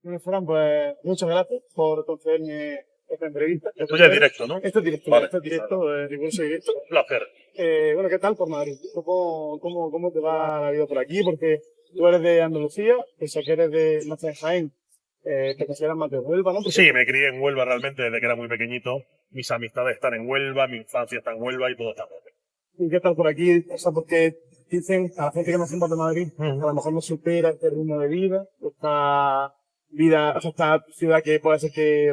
Bueno, Fran, pues muchas gracias por concederme esta entrevista. Esto ya es directo, ¿no? Esto es directo, Vale. esto es directo, riguroso y directo. Un placer. Bueno, ¿qué tal por Madrid? ¿Cómo te va la vida por aquí? Porque tú eres de Andalucía, pese a que eres de nacer en Jaén, te consideras más de Huelva, ¿no? Porque Sí, me crié en Huelva realmente desde que era muy pequeñito. Mis amistades están en Huelva, mi infancia está en Huelva y todo está en Huelva. ¿Y qué tal por aquí? O sea, porque dicen a la gente que no somos de Madrid, que a lo mejor no supera este ritmo de vida, esta vida, o sea, esta ciudad que puede ser que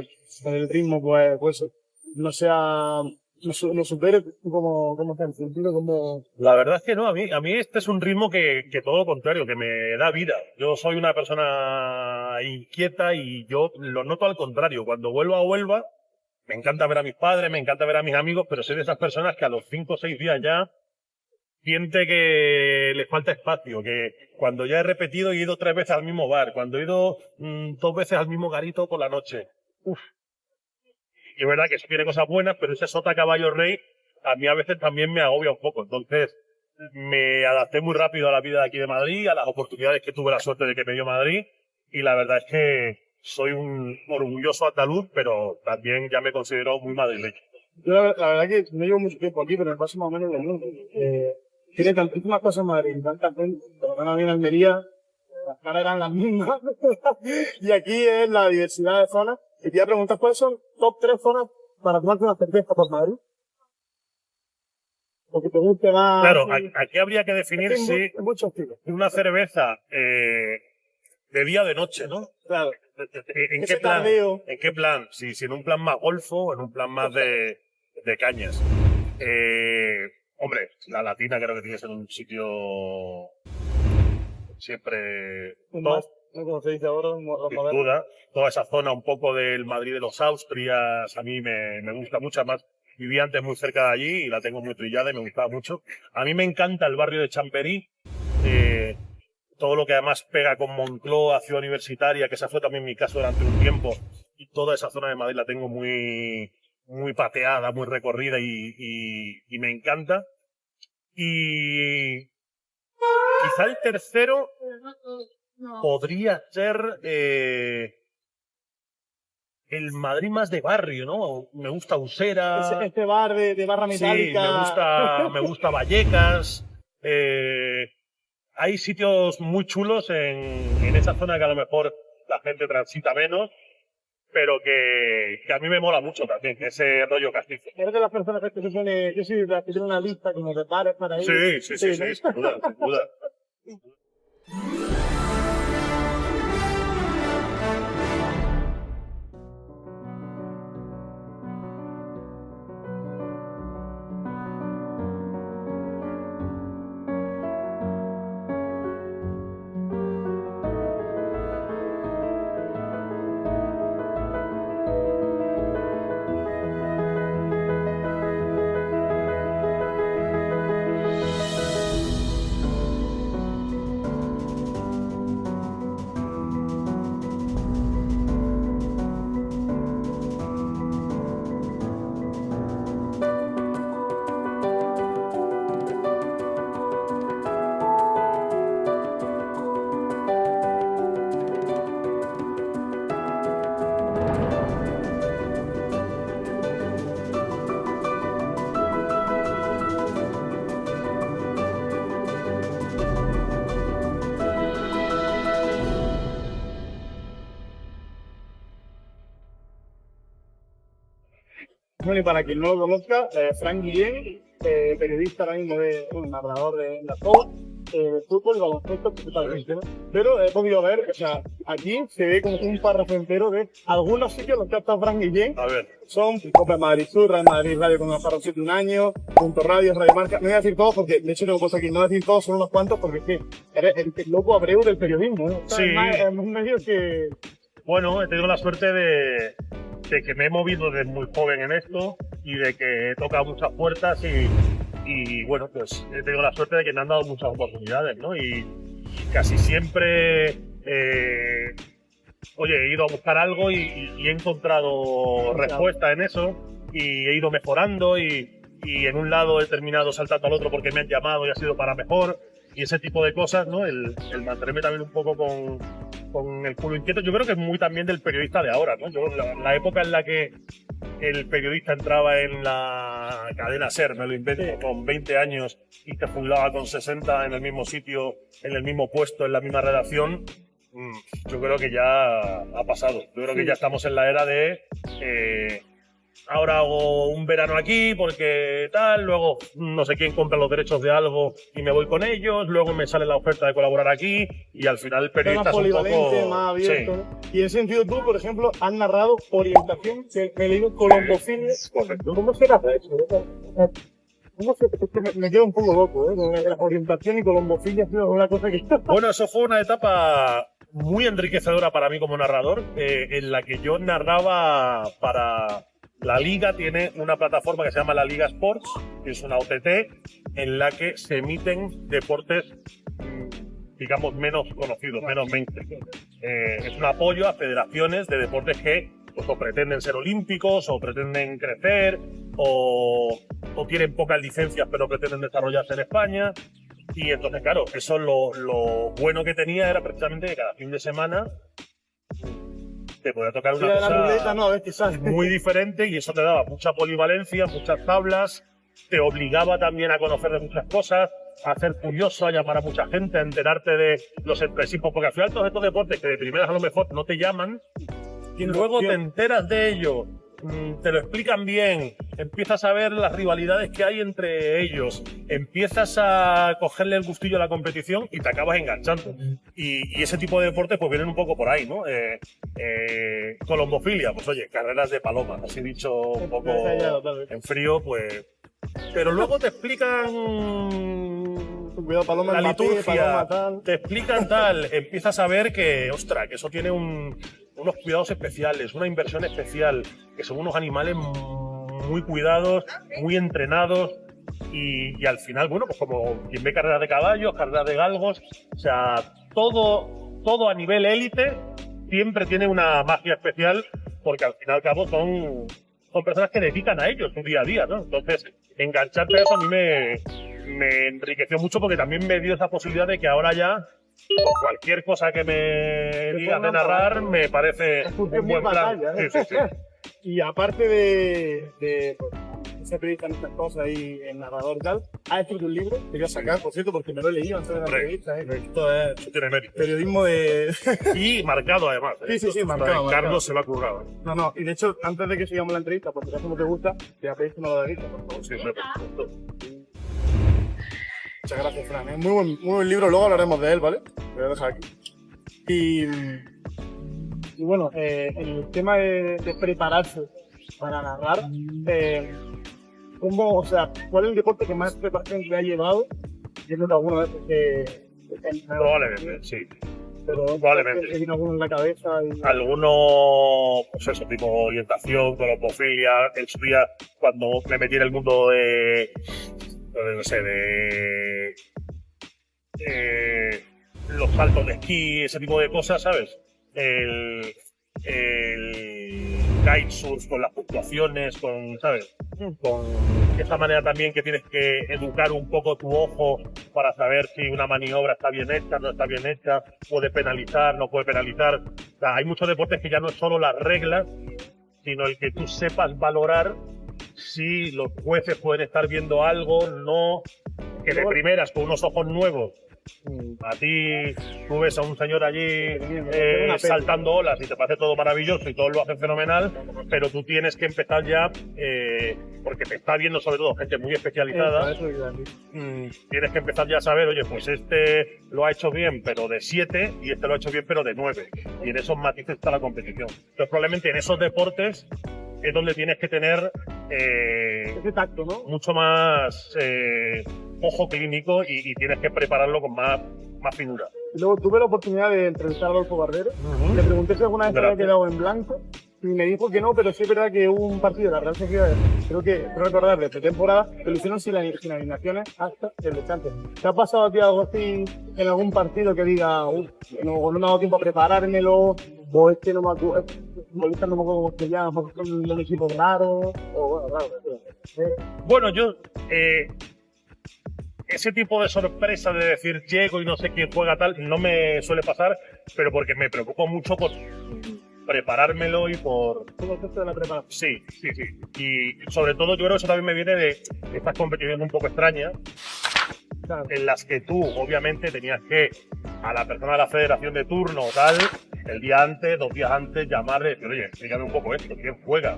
en el ritmo, pues no sea, no supere. ¿Cómo está el sentido? La verdad es que no, a mí este es un ritmo que todo lo contrario, que me da vida. Yo soy una persona inquieta y yo lo noto al contrario. Cuando vuelvo a Huelva, me encanta ver a mis padres, me encanta ver a mis amigos, pero soy de esas personas que a los 5 o 6 días ya siente que les falta espacio, que cuando ya he repetido y he ido 3 veces al mismo bar, cuando he ido 2 veces al mismo garito por la noche. Uf. Y es verdad que eso tiene cosas buenas, pero ese sota caballo rey a mí a veces también me agobia un poco. Entonces me adapté muy rápido a la vida de aquí de Madrid, a las oportunidades que tuve la suerte de que me dio Madrid, y la verdad es que soy un orgulloso andaluz, pero también ya me considero muy madrileño. Yo la verdad que no llevo mucho tiempo aquí, pero me pasa más o menos lo mismo. Tiene tantísimas cosas en Madrid, tanta gente, por lo menos a mí en Almería, las caras eran las mismas. Y aquí es la diversidad de zonas. Y te iba a preguntar, ¿cuáles son top 3 zonas para tomarte una cerveza por Madrid? Porque te guste más. Claro, aquí habría que definir si hay muchos estilos. una cerveza de día o de noche, ¿no? Claro. ¿En Ese qué plan? tardeo. ¿En qué plan? Si en un plan más golfo o en un plan más de cañas. Hombre, la Latina creo que tiene que ser un sitio siempre top, ¿No? Como se dice ahora, sin duda. Toda esa zona un poco del Madrid de los Austrias, a mí me gusta mucho. Además, viví antes muy cerca de allí y la tengo muy trillada y me gustaba mucho. A mí me encanta el barrio de Champerí. Todo lo que además pega con Moncloa, Ciudad Universitaria, que esa fue también mi caso durante un tiempo, y toda esa zona de Madrid la tengo muy pateada, muy recorrida y me encanta. Y quizá el tercero podría ser el Madrid más de barrio, ¿no? Me gusta Usera. Este bar de barra metálica. Sí, me gusta Vallecas. Hay sitios muy chulos en esa zona que a lo mejor la gente transita menos, pero que a mí me mola mucho también, ese rollo castizo. Eres de las personas que se pone, yo soy de las que tiene una lista como de bares para ir. Sí, sin duda, sin duda. Bueno, y para quien no lo conozca, Fran Guillén, periodista ahora mismo, narrador de la SOA, de fútbol y baloncesto principalmente, ¿no? Pero he podido ver, o sea, aquí se ve como un párrafo entero de algunos sitios en los que ha estado Fran Guillén. A ver. Son Copa Madrid Sur, Real Madrid Radio con Alfaro 7 un año, Punto Radio, Radio Marca. No voy a decir todos porque, de hecho, tengo puesto aquí, no voy a decir todos, son unos cuantos porque es que eres el loco Abreu del periodismo, ¿no? Sí. Es un medio que... Bueno, he tenido la suerte de que me he movido desde muy joven en esto y de que he tocado muchas puertas y bueno, pues he tenido la suerte de que me han dado muchas oportunidades, ¿no? Y casi siempre, he ido a buscar algo y he encontrado respuesta en eso y he ido mejorando y en un lado he terminado saltando al otro porque me han llamado y ha sido para mejor. y ese tipo de cosas, ¿no? El mantenerme también un poco con el culo inquieto. Yo creo que es muy también del periodista de ahora, ¿no? Yo, la época en la que el periodista entraba en la cadena SER, me lo invento, con 20 años y te jubilaba con 60 en el mismo sitio, en el mismo puesto, en la misma redacción, yo creo que ya ha pasado. Yo creo que ya estamos en la era de ahora hago un verano aquí porque tal, luego no sé quién compra los derechos de algo y me voy con ellos, luego me sale la oferta de colaborar aquí y al final el periodista más es un polivalente, poco... más abierto, Sí. ¿no? Y en ese sentido tú, por ejemplo, has narrado orientación, que me he leído colombofilia. Correcto. ¿Cómo será eso? ¿Cómo se, me quedo un poco loco, ¿eh? Con la orientación y colombofilia ha sido una cosa que... Bueno, eso fue una etapa muy enriquecedora para mí como narrador, en la que yo narraba para... La Liga tiene una plataforma que se llama La Liga Sports, que es una OTT, en la que se emiten deportes, digamos, menos conocidos, menos mainstream. Es un apoyo a federaciones de deportes que pues, o pretenden ser olímpicos, o pretenden crecer, o tienen pocas licencias pero pretenden desarrollarse en España. Y entonces, claro, eso lo bueno que tenía era precisamente que cada fin de semana te podía tocar una la ruleta, cosa no, a ver qué sale. muy diferente y eso te daba mucha polivalencia, muchas tablas, te obligaba también a conocer de muchas cosas, a ser curioso, a llamar a mucha gente, a enterarte de los entresijos, porque al final todos estos deportes que de primeras a lo mejor no te llaman, y luego te enteras de ello, te lo explican bien, empiezas a ver las rivalidades que hay entre ellos, empiezas a cogerle el gustillo a la competición y te acabas enganchando. Y ese tipo de deportes pues vienen un poco por ahí, ¿no? Colombofilia, pues oye, carreras de palomas, así dicho un poco en frío, pues... Pero luego te explican Cuidado, paloma, la el papel, liturgia, paloma, tal. te explican tal, empiezas a ver que, ostras, que eso tiene unos cuidados especiales, una inversión especial, que son unos animales muy cuidados, muy entrenados y al final, bueno, pues como quien ve carreras de caballos, carreras de galgos, o sea, todo a nivel élite siempre tiene una magia especial porque al fin y al cabo son personas que dedican a ellos su día a día, ¿no? Entonces, engancharte a eso a mí me enriqueció mucho porque también me dio esa posibilidad de que ahora ya pues, cualquier cosa que me digas de narrar me parece un buen plan. Sí, sí, sí. Y aparte de ser periodista en estas cosas y el narrador y tal, has escrito un libro, quería sacar, por cierto, porque me lo he leído antes de la entrevista. Esto es Eso tiene mérito. periodismo de... Y marcado además. Sí, marcado. Carlos se lo ha currado. No, y de hecho, antes de que sigamos la entrevista, porque si no te gusta, te voy a pedir que me lo dediques, por favor. Sí, hombre, por supuesto. Muchas gracias, Fran. Es muy buen libro, luego hablaremos de él, ¿vale? Lo voy a dejar aquí. Y bueno, el tema de prepararse para narrar, ¿cómo, o sea, ¿cuál es el deporte que más preparación te ha llevado? Yo creo que alguna vez Probablemente, sí. pero Probablemente. tiene alguno en la cabeza. Y... Alguno, pues eso, tipo orientación, colombofilia, en su día, cuando me metí en el mundo de, no sé, de los saltos de esquí, ese tipo de cosas, ¿sabes? El kitesurf con las puntuaciones, con, ¿sabes? Con esa manera también que tienes que educar un poco tu ojo para saber si una maniobra está bien hecha, no está bien hecha, puede penalizar, no puede penalizar. O sea, hay muchos deportes que ya no es solo las reglas, sino el que tú sepas valorar si los jueces pueden estar viendo algo, no, que de primeras con unos ojos nuevos. A ti, tú ves a un señor allí saltando olas y te parece todo maravilloso y todos lo hacen fenomenal, pero tú tienes que empezar ya, porque te está viendo sobre todo gente muy especializada, tienes que empezar ya a saber, oye, pues este lo ha hecho bien pero de 7 y este lo ha hecho bien pero de 9, y en esos matices está la competición. Entonces probablemente en esos deportes es donde tienes que tener ese tacto, ¿no? mucho más ojo clínico y tienes que prepararlo con más finura. Y luego tuve la oportunidad de entrevistar a Adolfo Barbero. Le pregunté si alguna vez se había quedado en blanco y me dijo que no, pero sí es verdad que hubo un partido de la Real Sociedad, creo recordar de pretemporada, que lo hicieron sin alineaciones hasta el descanso. ¿Te ha pasado a ti algo así en algún partido que diga, no me ha dado tiempo a preparármelo, o es que no me acuerdo, no me acuerdo cómo se llama, porque son los equipos raros, o bueno, claro. Bueno, yo ese tipo de sorpresa de decir llego y no sé quién juega tal, no me suele pasar, pero porque me preocupo mucho por preparármelo y por... Todo esto de la preparación. Sí, sí, sí. Y sobre todo yo creo que eso también me viene de estas competiciones un poco extrañas, Claro. en las que tú, obviamente, tenías que a la persona de la federación de turno o tal, el día antes, 2 días antes, llamarle y decir, oye, explícame un poco esto, ¿quién juega?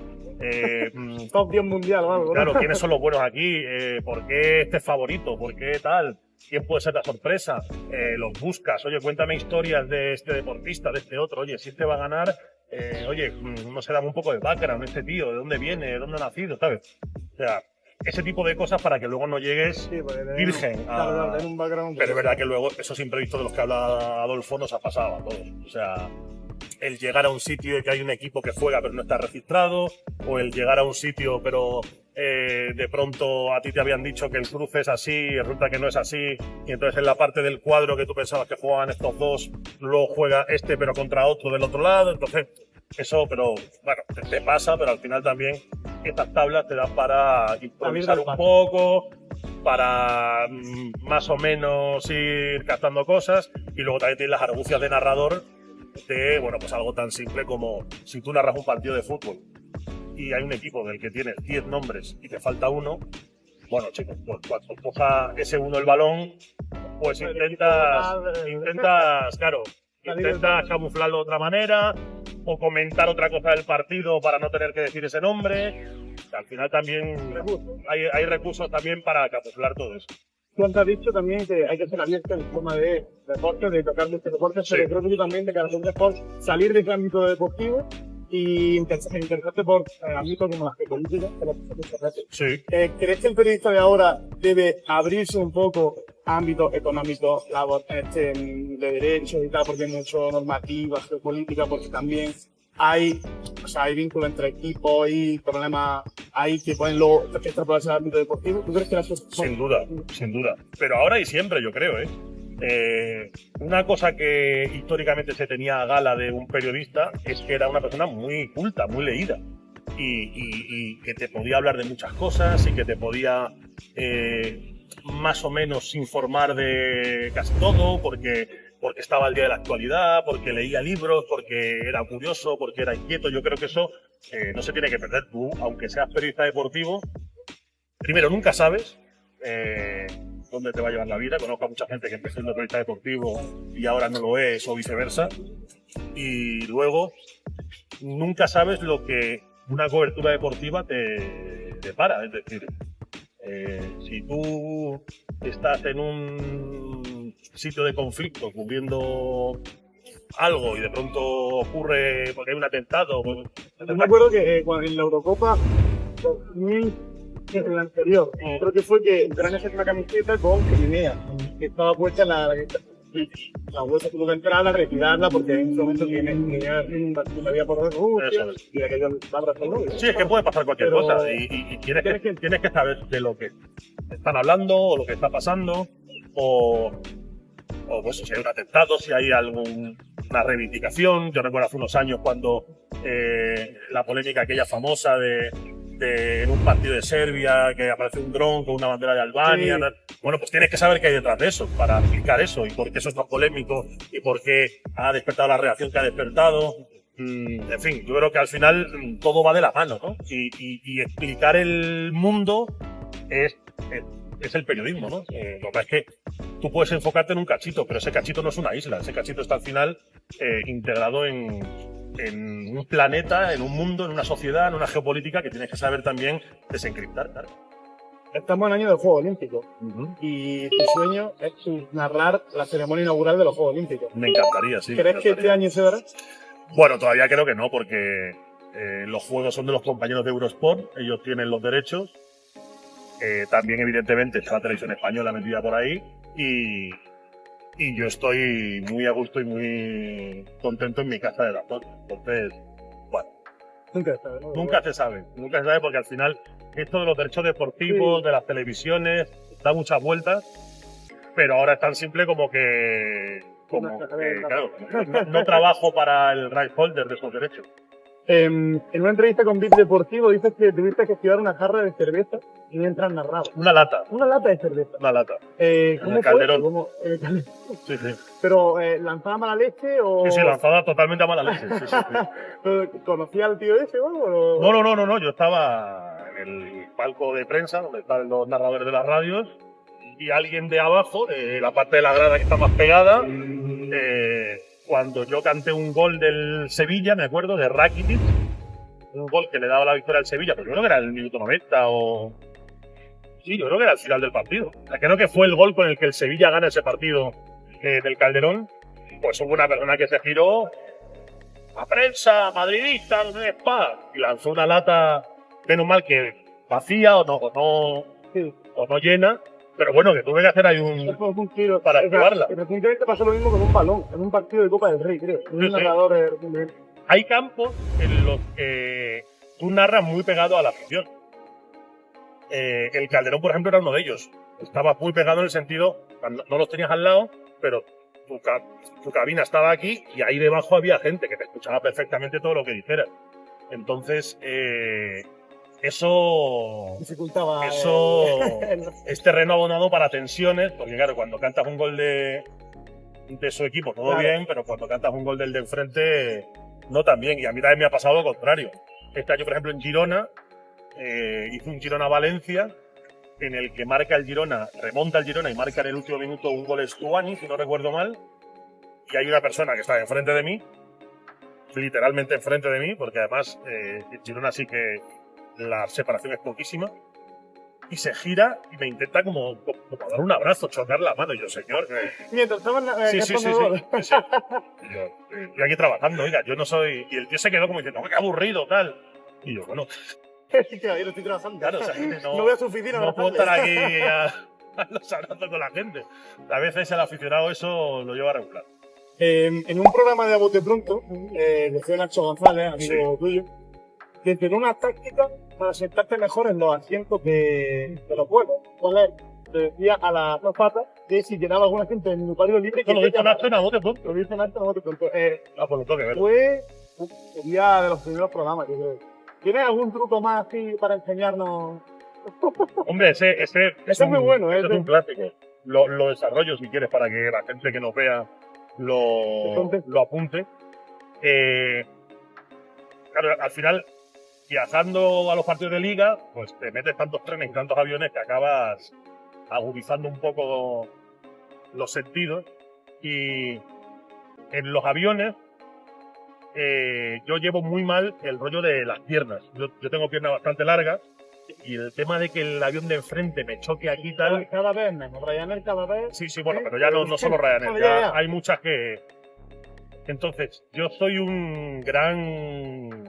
Top 10 mundial o algo, ¿no? Claro, ¿quiénes son los buenos aquí? ¿Por qué este es favorito? ¿Por qué tal? ¿Quién puede ser la sorpresa? Los buscas. Oye, cuéntame historias de este deportista, de este otro. Oye, si este va a ganar, oye, no sé, dame un poco de background, este tío, ¿de dónde viene? ¿De dónde ha nacido? ¿Sabes? O sea, ese tipo de cosas para que luego no llegues Sí, porque virgen. Claro, tener un background. Pero es verdad que luego esos imprevistos de los que habla Adolfo nos ha pasado a todos. O sea, el llegar a un sitio y que hay un equipo que juega pero no está registrado, o el llegar a un sitio pero de pronto a ti te habían dicho que el cruce es así y resulta que no es así, y entonces en la parte del cuadro que tú pensabas que jugaban estos dos, luego juega este pero contra otro del otro lado, entonces eso, pero bueno, te pasa, pero al final también estas tablas te dan para improvisar un poco, para más o menos ir captando cosas, y luego también tienes las argucias de narrador de, bueno, pues algo tan simple como si tú narras un partido de fútbol y hay un equipo del que tienes 10 nombres y te falta uno, bueno, chicos, pues cuando coja ese uno el balón, pues intentas, claro, intentas camuflarlo de otra manera o comentar otra cosa del partido para no tener que decir ese nombre. Al final también hay recursos también para camuflar todo eso. Tú antes has dicho también que hay que ser abierto en forma de deporte, de tocar muchos deportes, pero creo que tú también de cada un deporte salir de ese ámbito deportivo y interesarte por ámbitos como las geopolíticas, que lo que muchas veces. Sí. ¿Crees que el periodista de ahora debe abrirse un poco a ámbitos económicos, de derechos y tal, porque hay mucho normativa, geopolítica, porque también hay vínculos entre equipos y problemas ahí que pueden luego extrapolarse al ámbito deportivo? ¿Tú crees que eso es...? Sin duda, sin duda. Pero ahora y siempre, yo creo, una cosa que históricamente se tenía a gala de un periodista es que era una persona muy culta, muy leída. Y que te podía hablar de muchas cosas y que te podía más o menos informar de casi todo, porque estaba al día de la actualidad, porque leía libros, porque era curioso, porque era inquieto. Yo creo que eso no se tiene que perder. Tú, aunque seas periodista deportivo, primero, nunca sabes dónde te va a llevar la vida. Conozco a mucha gente que empezó siendo periodista deportivo y ahora no lo es, o viceversa. Y luego, nunca sabes lo que una cobertura deportiva te para. Es decir, si tú estás en un sitio de conflicto cubriendo algo y de pronto ocurre porque hay un atentado. Yo me acuerdo que cuando en la Eurocopa 2000, que en la anterior, creo que fue que Ucrania sacó una camiseta con Crimea, que estaba puesta en la bolsa tuvo que entrarla, retirarla, porque en ese momento tenía una vía por Rusia y aquello va a abrazar. Sí, es que puede pasar cualquier cosa y tienes que saber de lo que están hablando o lo que está pasando o pues, si hay un atentado, si hay alguna reivindicación. Yo recuerdo hace unos años cuando la polémica aquella famosa en un partido de Serbia que aparece un dron con una bandera de Albania. Sí. Bueno, pues tienes que saber qué hay detrás de eso para explicar eso y por qué eso es tan polémico y por qué ha despertado la reacción que ha despertado. En fin, yo creo que al final todo va de la mano, ¿no? Y explicar el mundo es el periodismo, ¿no? Lo que pasa es que tú puedes enfocarte en un cachito, pero ese cachito no es una isla, ese cachito está al final integrado en un planeta, en un mundo, en una sociedad, en una geopolítica que tienes que saber también desencriptar, claro. Estamos en año de Juegos Olímpicos y tu sueño es narrar la ceremonia inaugural de los Juegos Olímpicos. Me encantaría, sí. ¿Crees que este año se dará? Bueno, todavía creo que no, porque los juegos son de los compañeros de Eurosport, ellos tienen los derechos. También, evidentemente, está la televisión española metida por ahí y yo estoy muy a gusto y muy contento en mi casa de datos. Entonces, bueno, nunca se sabe porque al final esto de los derechos deportivos, de las televisiones, da muchas vueltas, pero ahora es tan simple como que claro, no trabajo para el right holder de esos derechos. En una entrevista con Beat Deportivo dices que tuviste que estudiar una jarra de cerveza y mientras narrabas. Una lata. Una lata de cerveza. Una lata. ¿Cómo el Calderón. fue? Sí, sí. Pero, ¿lanzaba mala leche o...? Sí, sí, lanzada totalmente a mala leche. Sí, sí, sí. ¿Conocía al tío ese o algo? No. Yo estaba en el palco de prensa, donde están los narradores de las radios, y alguien de abajo, de la parte de la grada que está más pegada, cuando yo canté un gol del Sevilla, me acuerdo, de Rakitic, un gol que le daba la victoria al Sevilla, pero yo creo que era el minuto 90 o... Sí, yo creo que era el final del partido. O sea, creo que fue el gol con el que el Sevilla gana ese partido del Calderón. Pues hubo una persona que se giró a prensa madridista, no sé, y lanzó una lata, menos mal que vacía Sí. o no llena, pero bueno, que tuve que hacer ahí Un tiro. para activarla. Recientemente pasó lo mismo con un balón, en un partido de Copa del Rey, creo. Un Sí, sí. narrador recientemente. Hay campos en los que tú narras muy pegado a la afición. El Calderón, por ejemplo, era uno de ellos. Estaba muy pegado en el sentido, no los tenías al lado, pero tu cabina estaba aquí y ahí debajo había gente que te escuchaba perfectamente todo lo que dijeras. Entonces, eso Dificultaba. es terreno abonado para tensiones, porque claro, cuando cantas un gol de su equipo, todo Claro. bien, pero cuando cantas un gol del de enfrente, no tan bien. Y a mí también me ha pasado lo contrario. Este año, por ejemplo, en Girona, hice un Girona-Valencia, en el que marca el Girona, remonta el Girona y marca en el último minuto un gol Stuani, si no recuerdo mal. Y hay una persona que está enfrente de mí, literalmente enfrente de mí, porque además en Girona sí que la separación es poquísima. Y se gira y me intenta como dar un abrazo, chocar la mano. Y yo, señor, Mientras estaban sí. Y yo, estoy aquí trabajando, oiga, yo no soy... Y el tío se quedó como diciendo, qué aburrido, tal. Y yo, bueno, Claro, yo no estoy trabajando. claro, o sea, No voy a su oficina. no buenas puedo tardes. estar aquí a los abrazos con la gente. A veces el aficionado eso lo lleva regular. En un programa de A Bote Pronto, decía Nacho González, amigo tuyo, que tiene una táctica para sentarte mejor en los asientos de los vuelos. ¿Cuál es? Le decía a la azafata que si llenaba alguna gente en el parido libre, que Lo dice Nacho en Abote Pronto. Lo dice Nacho en A Bote Pronto. Pues lo tengo que ver. Fue el día de los primeros programas, yo creo. ¿Tienes algún truco más así para enseñarnos? Hombre, ese Es muy bueno, ese es un clásico. Lo desarrollo si quieres para que la gente que nos vea lo apunte. Claro, al final, viajando a los partidos de liga, pues te metes tantos trenes y tantos aviones que acabas agudizando un poco los sentidos. Y en los aviones yo llevo muy mal el rollo de las piernas. Yo tengo piernas bastante largas y el tema de que el avión de enfrente me choque aquí y tal... Cada vez menos. Ryanair cada vez. Sí, bueno, pero ya no solo Ryanair, Bueno, ya ya. hay muchas que... Entonces, yo soy un gran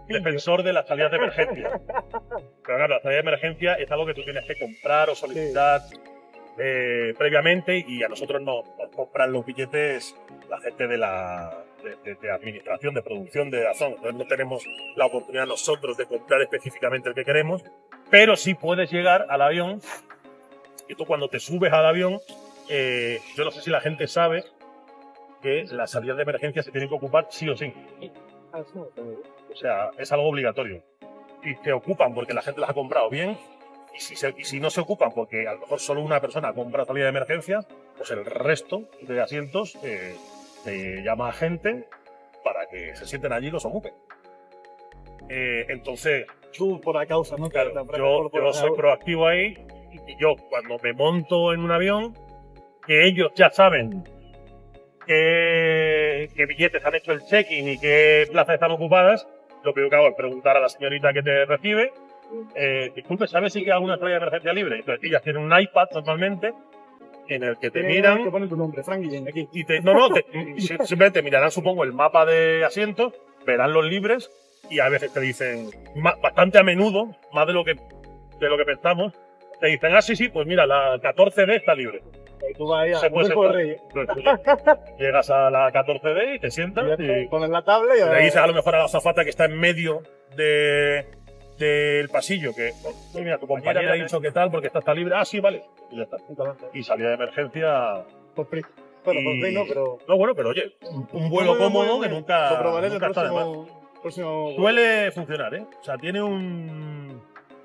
defensor de las salidas de emergencia. Pero claro, la salida de emergencia es algo que tú tienes que comprar o solicitar previamente, y a nosotros nos compran los billetes la gente de administración, de producción de Dazón. Entonces no tenemos la oportunidad nosotros de comprar específicamente el que queremos, pero sí puedes llegar al avión y tú cuando te subes al avión, yo no sé si la gente sabe que las salidas de emergencia se tienen que ocupar sí o sí. O sea, es algo obligatorio. Y te ocupan porque la gente las ha comprado bien. Y si no se ocupan porque a lo mejor solo una persona compra salida de emergencia, pues el resto de asientos te llama a gente para que se sienten allí y los ocupen. Entonces, Tú por la causa, ¿no? claro, Por yo soy proactivo ahí, y yo cuando me monto en un avión, que ellos ya saben qué billetes han hecho el check-in y qué plazas están ocupadas, lo primero que hago es preguntar a la señorita que te recibe, disculpe, ¿sabes si hay alguna salida de emergencia libre? Entonces ellas tienen un iPad normalmente en el que te miran Te ponen tu nombre, Frank Guillén, aquí. y simplemente mirarán, supongo, el mapa de asientos, verán los libres y a veces te dicen, bastante a menudo, más de lo que pensamos, te dicen, sí, pues mira, la 14D está libre. Y tú vas ahí Se a puede Consejo de sentar. Reyes. Llegas a la 14D y te sientas y Pones la tabla y le dices a lo mejor a la azafata que está en medio del pasillo que, mira, tu compañera me ha dicho que tal porque esta está libre. Sí, vale. Y ya está. Y salida de emergencia Por prisa. Bueno, por fin no, pero... No, bueno, pero oye, un vuelo cómodo que nunca, Lo probaré nunca el está de más. próximo... Suele funcionar, ¿eh? O sea, tiene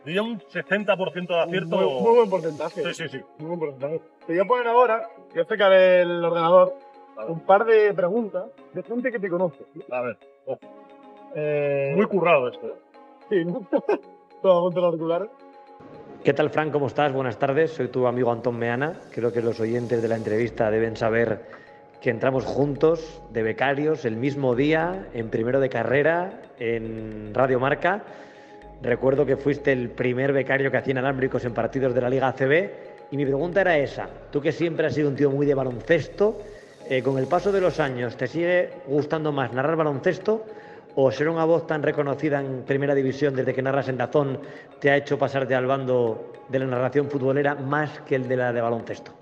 diría un 60% de acierto. Muy buen porcentaje. Sí, sí, sí. Muy buen porcentaje. Te voy a poner ahora, que cerca del ordenador, un par de preguntas de gente que te conoce. A ver, Muy muy currado esto. Sí, ¿no? Todo con los auriculares. ¿Qué tal, Fran? ¿Cómo estás? Buenas tardes. Soy tu amigo Antón Meana. Creo que los oyentes de la entrevista deben saber que entramos juntos de becarios el mismo día, en primero de carrera, en Radio Marca. Recuerdo que fuiste el primer becario que hacía inalámbricos en partidos de la Liga ACB. Y mi pregunta era esa. Tú que siempre has sido un tío muy de baloncesto, con el paso de los años, ¿te sigue gustando más narrar baloncesto o ser una voz tan reconocida en Primera División desde que narras en DAZN te ha hecho pasarte al bando de la narración futbolera más que el de la de baloncesto?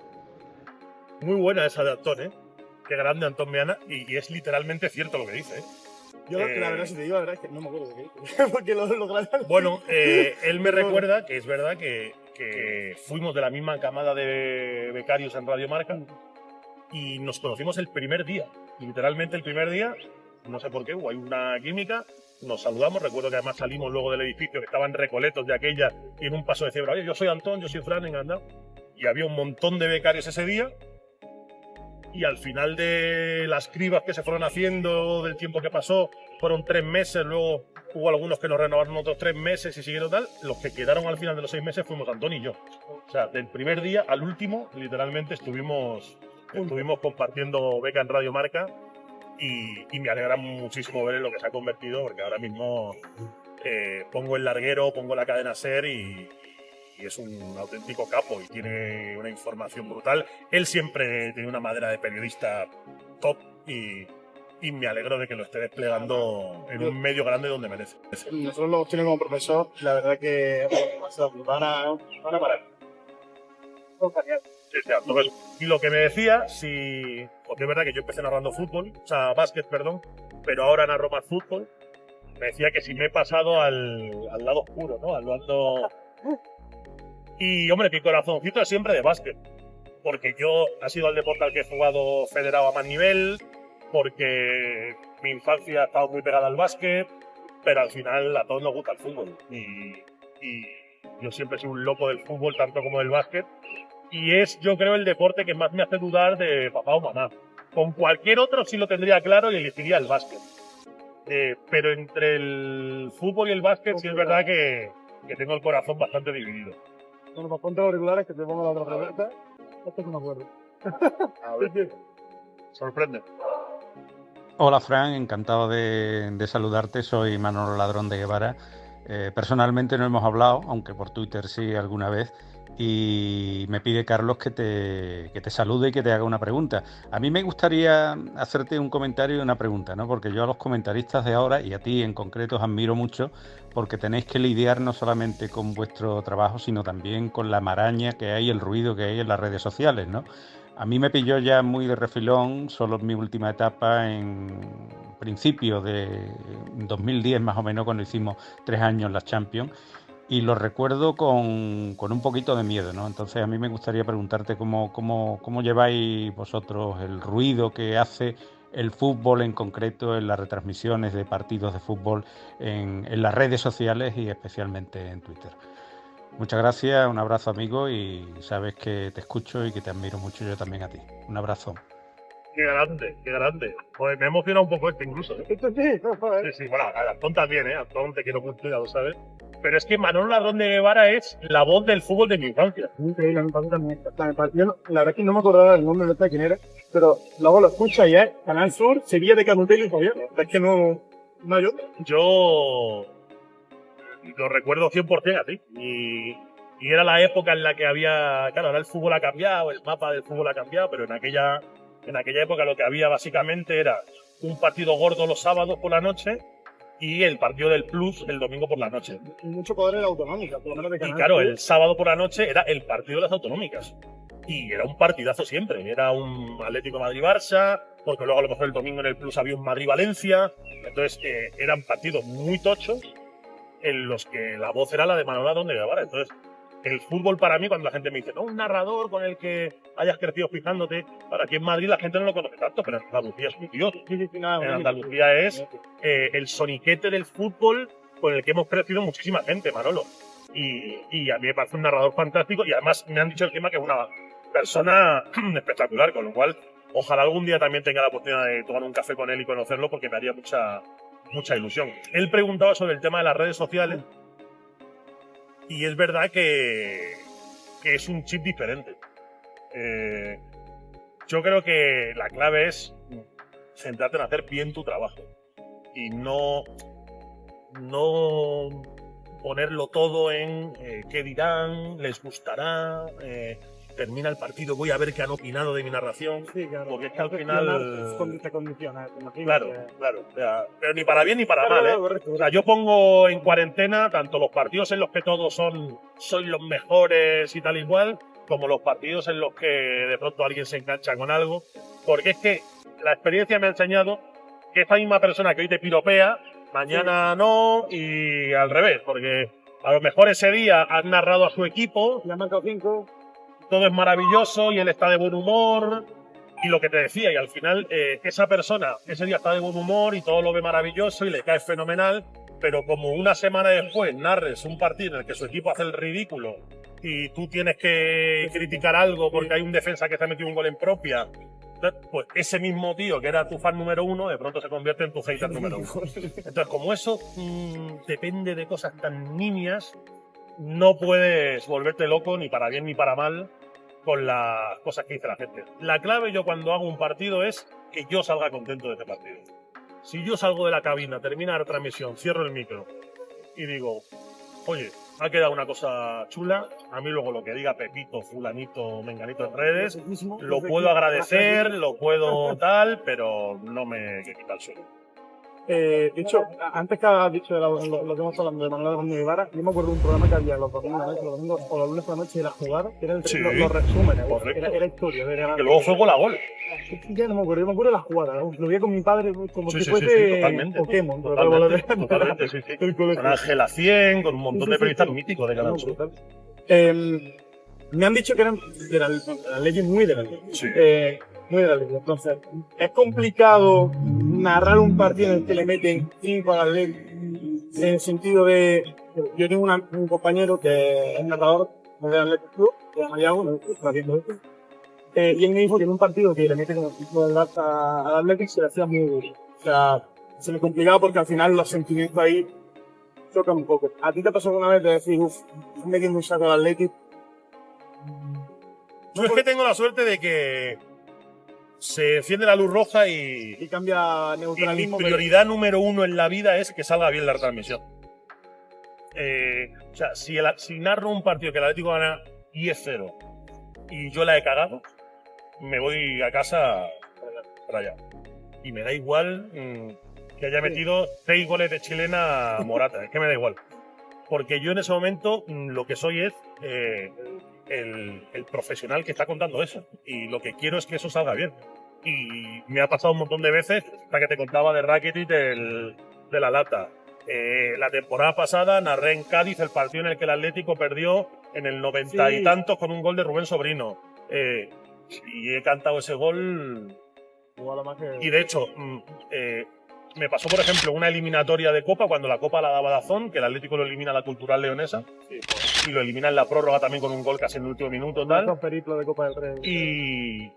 Muy buena esa de Antón, ¿eh? Qué grande Antón Meana, y es literalmente cierto lo que dice, ¿eh? Yo la verdad, si te digo la verdad, es que no me acuerdo de qué. Porque lo grabé. Bueno, él me recuerda que es verdad que fuimos de la misma camada de becarios en Radio Marca y nos conocimos el primer día. Literalmente el primer día, no sé por qué, hubo una química, nos saludamos. Recuerdo que además salimos luego del edificio, que estaban recoletos de aquella, y en un paso de cebra, oye, yo soy Antón, yo soy Fran, encantado. Y había un montón de becarios ese día. Y al final de las cribas que se fueron haciendo, del tiempo que pasó, fueron 3 meses, luego hubo algunos que nos renovaron otros 3 meses y siguieron tal. Los que quedaron al final de los 6 meses fuimos Antón y yo. O sea, del primer día al último, literalmente estuvimos compartiendo beca en Radio Marca y me alegra muchísimo ver en lo que se ha convertido, porque ahora mismo pongo el larguero, pongo la cadena SER y es un auténtico capo y tiene una información brutal. Él siempre tiene una madera de periodista top y me alegro de que lo esté desplegando en un medio grande donde merece. Nosotros lo tenemos como profesor, la verdad que van a parar. Sí, sí, entonces, y lo que me decía, porque es verdad que yo empecé narrando fútbol, o sea, básquet, perdón, pero ahora narro más fútbol, me decía que si me he pasado al lado oscuro, ¿no? Al bando... Y, hombre, mi corazoncito es siempre de básquet, porque yo ha sido el deporte al que he jugado federado a más nivel, porque mi infancia ha estado muy pegada al básquet, pero al final a todos nos gusta el fútbol. Y yo siempre he sido un loco del fútbol, tanto como del básquet, y es, yo creo, el deporte que más me hace dudar de papá o mamá. Con cualquier otro sí lo tendría claro y elegiría el básquet. Pero entre el fútbol y el básquet sí es verdad que tengo el corazón bastante dividido. Bueno, pues ponte los auriculares que te pongo la otra pregunta. Esto es un acuerdo. A ver. Sorprende. Hola Fran, encantado de saludarte, soy Manolo Ladrón de Guevara. Personalmente no hemos hablado, aunque por Twitter sí alguna vez, y me pide Carlos que te salude y que te haga una pregunta. A mí me gustaría hacerte un comentario y una pregunta, ¿no? Porque yo a los comentaristas de ahora, y a ti en concreto, os admiro mucho, porque tenéis que lidiar no solamente con vuestro trabajo, sino también con la maraña que hay, el ruido que hay en las redes sociales, ¿no? A mí me pilló ya muy de refilón, solo en mi última etapa, en principio de 2010 más o menos, cuando hicimos 3 años la Champions, y lo recuerdo con un poquito de miedo, ¿no? Entonces a mí me gustaría preguntarte cómo lleváis vosotros el ruido que hace el fútbol en concreto en las retransmisiones de partidos de fútbol en las redes sociales y especialmente en Twitter. Muchas gracias, un abrazo amigo y sabes que te escucho y que te admiro mucho yo también a ti. Un abrazo. Qué grande, qué grande. Pues me emociona un poco incluso. Esto sí, Sí, sí, bueno, a Antón también, Antón te quiero mucho, ya lo sabes. Pero es que Manolo Ladrón de Guevara es la voz del fútbol de mi infancia. increíble, me pasó también. Yo la verdad es que no me acordaba del nombre, no sé quién era, pero luego lo escucha y es Canal Sur, Sevilla de Canutello y Javier. Es que no hay otro. Yo lo recuerdo 100% a ti. Y era la época en la que había, claro, ahora el fútbol ha cambiado, el mapa del fútbol ha cambiado, pero en aquella época lo que había básicamente era un partido gordo los sábados por la noche y el partido del Plus el domingo por la noche. Mucho poder en la autonómica, por lo menos de Y Canal claro, Sur. el sábado por la noche era el partido de las autonómicas. Y era un partidazo siempre. Era un Atlético Madrid-Barça, porque luego a lo mejor el domingo en el Plus había un Madrid-Valencia. Entonces eran partidos muy tochos en los que la voz era la de Manolo Ladrón de Guevara. Entonces el fútbol para mí, cuando la gente me dice, no, un narrador con el que hayas crecido fijándote, para aquí en Madrid la gente no lo conoce tanto, pero en Andalucía es un dios. En Andalucía es el soniquete del fútbol con el que hemos crecido muchísima gente, Manolo. Y a mí me parece un narrador fantástico y además me han dicho encima que es una persona espectacular, con lo cual ojalá algún día también tenga la oportunidad de tomar un café con él y conocerlo porque me haría mucha ilusión. Él preguntaba sobre el tema de las redes sociales y es verdad que es un chip diferente. Yo creo que la clave es centrarte en hacer bien tu trabajo y no ponerlo todo en qué dirán, les gustará, termina el partido, voy a ver qué han opinado de mi narración. Sí, claro. Porque es que al final... Te condiciona. Claro. O sea, pero ni para bien ni para Claro, mal, ¿eh? correcto. O sea, yo pongo en cuarentena tanto los partidos en los que todos son los mejores y tal igual, como los partidos en los que de pronto alguien se engancha con algo. Porque es que la experiencia me ha enseñado que esta misma persona que hoy te piropea, mañana no, y al revés, porque a lo mejor ese día has narrado a su equipo, Le han marcado 5. todo es maravilloso y él está de buen humor, y lo que te decía, y al final esa persona ese día está de buen humor y todo lo ve maravilloso y le cae fenomenal, pero como una semana después narres un partido en el que su equipo hace el ridículo y tú tienes que criticar algo porque hay un defensa que te ha metido un gol en propia, pues ese mismo tío que era tu fan número 1 de pronto se convierte en tu hater número 1. Entonces, como eso depende de cosas tan nimias, no puedes volverte loco ni para bien ni para mal con las cosas que dice la gente. La clave yo cuando hago un partido es que yo salga contento de este partido. Si yo salgo de la cabina, termina la transmisión, cierro el micro y digo, oye, ha quedado una cosa chula, a mí luego lo que diga Pepito, fulanito, menganito en redes, lo puedo agradecer, lo puedo tal, pero no me quita el suelo. De hecho, antes que has dicho de lo que hemos hablado de Manuel Alejandro Guevara, yo me acuerdo de un programa que había los domingos o los lunes por la noche de la jugada, que eran Sí, los resúmenes, correcto. era historia. Que luego fue gol a gol. Ya no me acuerdo, yo me acuerdo de la jugada, lo vi con mi padre como Sí, si sí, fuese sí, totalmente. Pokémon. Totalmente, sí, sí. El colegio. Con Ángela 100, con un montón de Sí, sí, periodistas sí. míticos de Canal Sur. Me han dicho que eran de la ley muy de la ley. Sí. Muy de la ley. Entonces, es complicado narrar un partido en el que le meten 5 a la ley, en el sentido de. Yo tengo un compañero que es narrador del Athletic Club, que se llama Iago, está haciendo esto. Y él me dijo que en un partido que le meten como 5 de al Athletic se le hacía muy duro. O sea, se le complicaba porque al final los sentimientos ahí chocan un poco. ¿A ti te pasó alguna vez de decir, estoy metiendo un saco al Athletic? Yo es que tengo la suerte de que se enciende la luz roja Y cambia y mi neutralismo. prioridad número 1 en la vida es que salga bien la retransmisión. O sea, si narro un partido que el Atlético gana 10-0 y yo la he cagado, me voy a casa rayado. Y me da igual que haya metido 6 goles de chilena a Morata, es que me da igual. Porque yo en ese momento lo que soy es el profesional que está contando eso. Y lo que quiero es que eso salga bien. Y me ha pasado un montón de veces, hasta que te contaba de Rakitic de la lata. La temporada pasada narré en Cádiz el partido en el que el Atlético perdió en el 90 y tantos con un gol de Rubén Sobrino. Y he cantado ese gol. Y de hecho, me pasó, por ejemplo, una eliminatoria de Copa, cuando la Copa la daba Dazón, que el Atlético lo elimina a la Cultural Leonesa, y lo elimina en la prórroga también con un gol casi en el último minuto, tal. Periplo de Copa del Rey.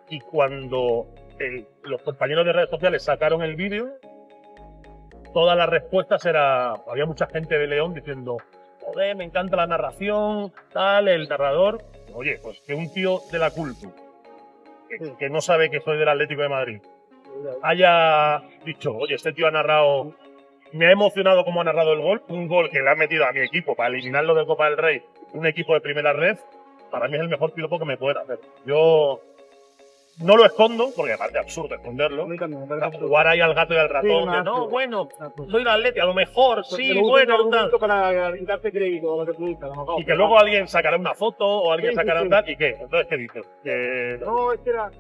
Y cuando los compañeros de redes sociales sacaron el vídeo, todas las respuestas había mucha gente de León diciendo, joder, me encanta la narración, tal, el narrador. Oye, pues que un tío de la Cultu, que no sabe que soy del Atlético de Madrid, haya dicho, oye, este tío ha narrado, me ha emocionado como ha narrado el gol, un gol que le ha metido a mi equipo para eliminarlo de Copa del Rey, un equipo de primera red, para mí es el mejor piropo que me pueden hacer. Yo no lo escondo, porque aparte es absurdo esconderlo. Jugar ahí al gato y al ratón, de, no, bueno, soy el Atleti, a lo mejor, sí, bueno, tal. Para darte crédito a lo que tú dices, Y que luego alguien sacará una foto o alguien sacará un tal, ¿y qué? Entonces, ¿qué dices? No, es que era.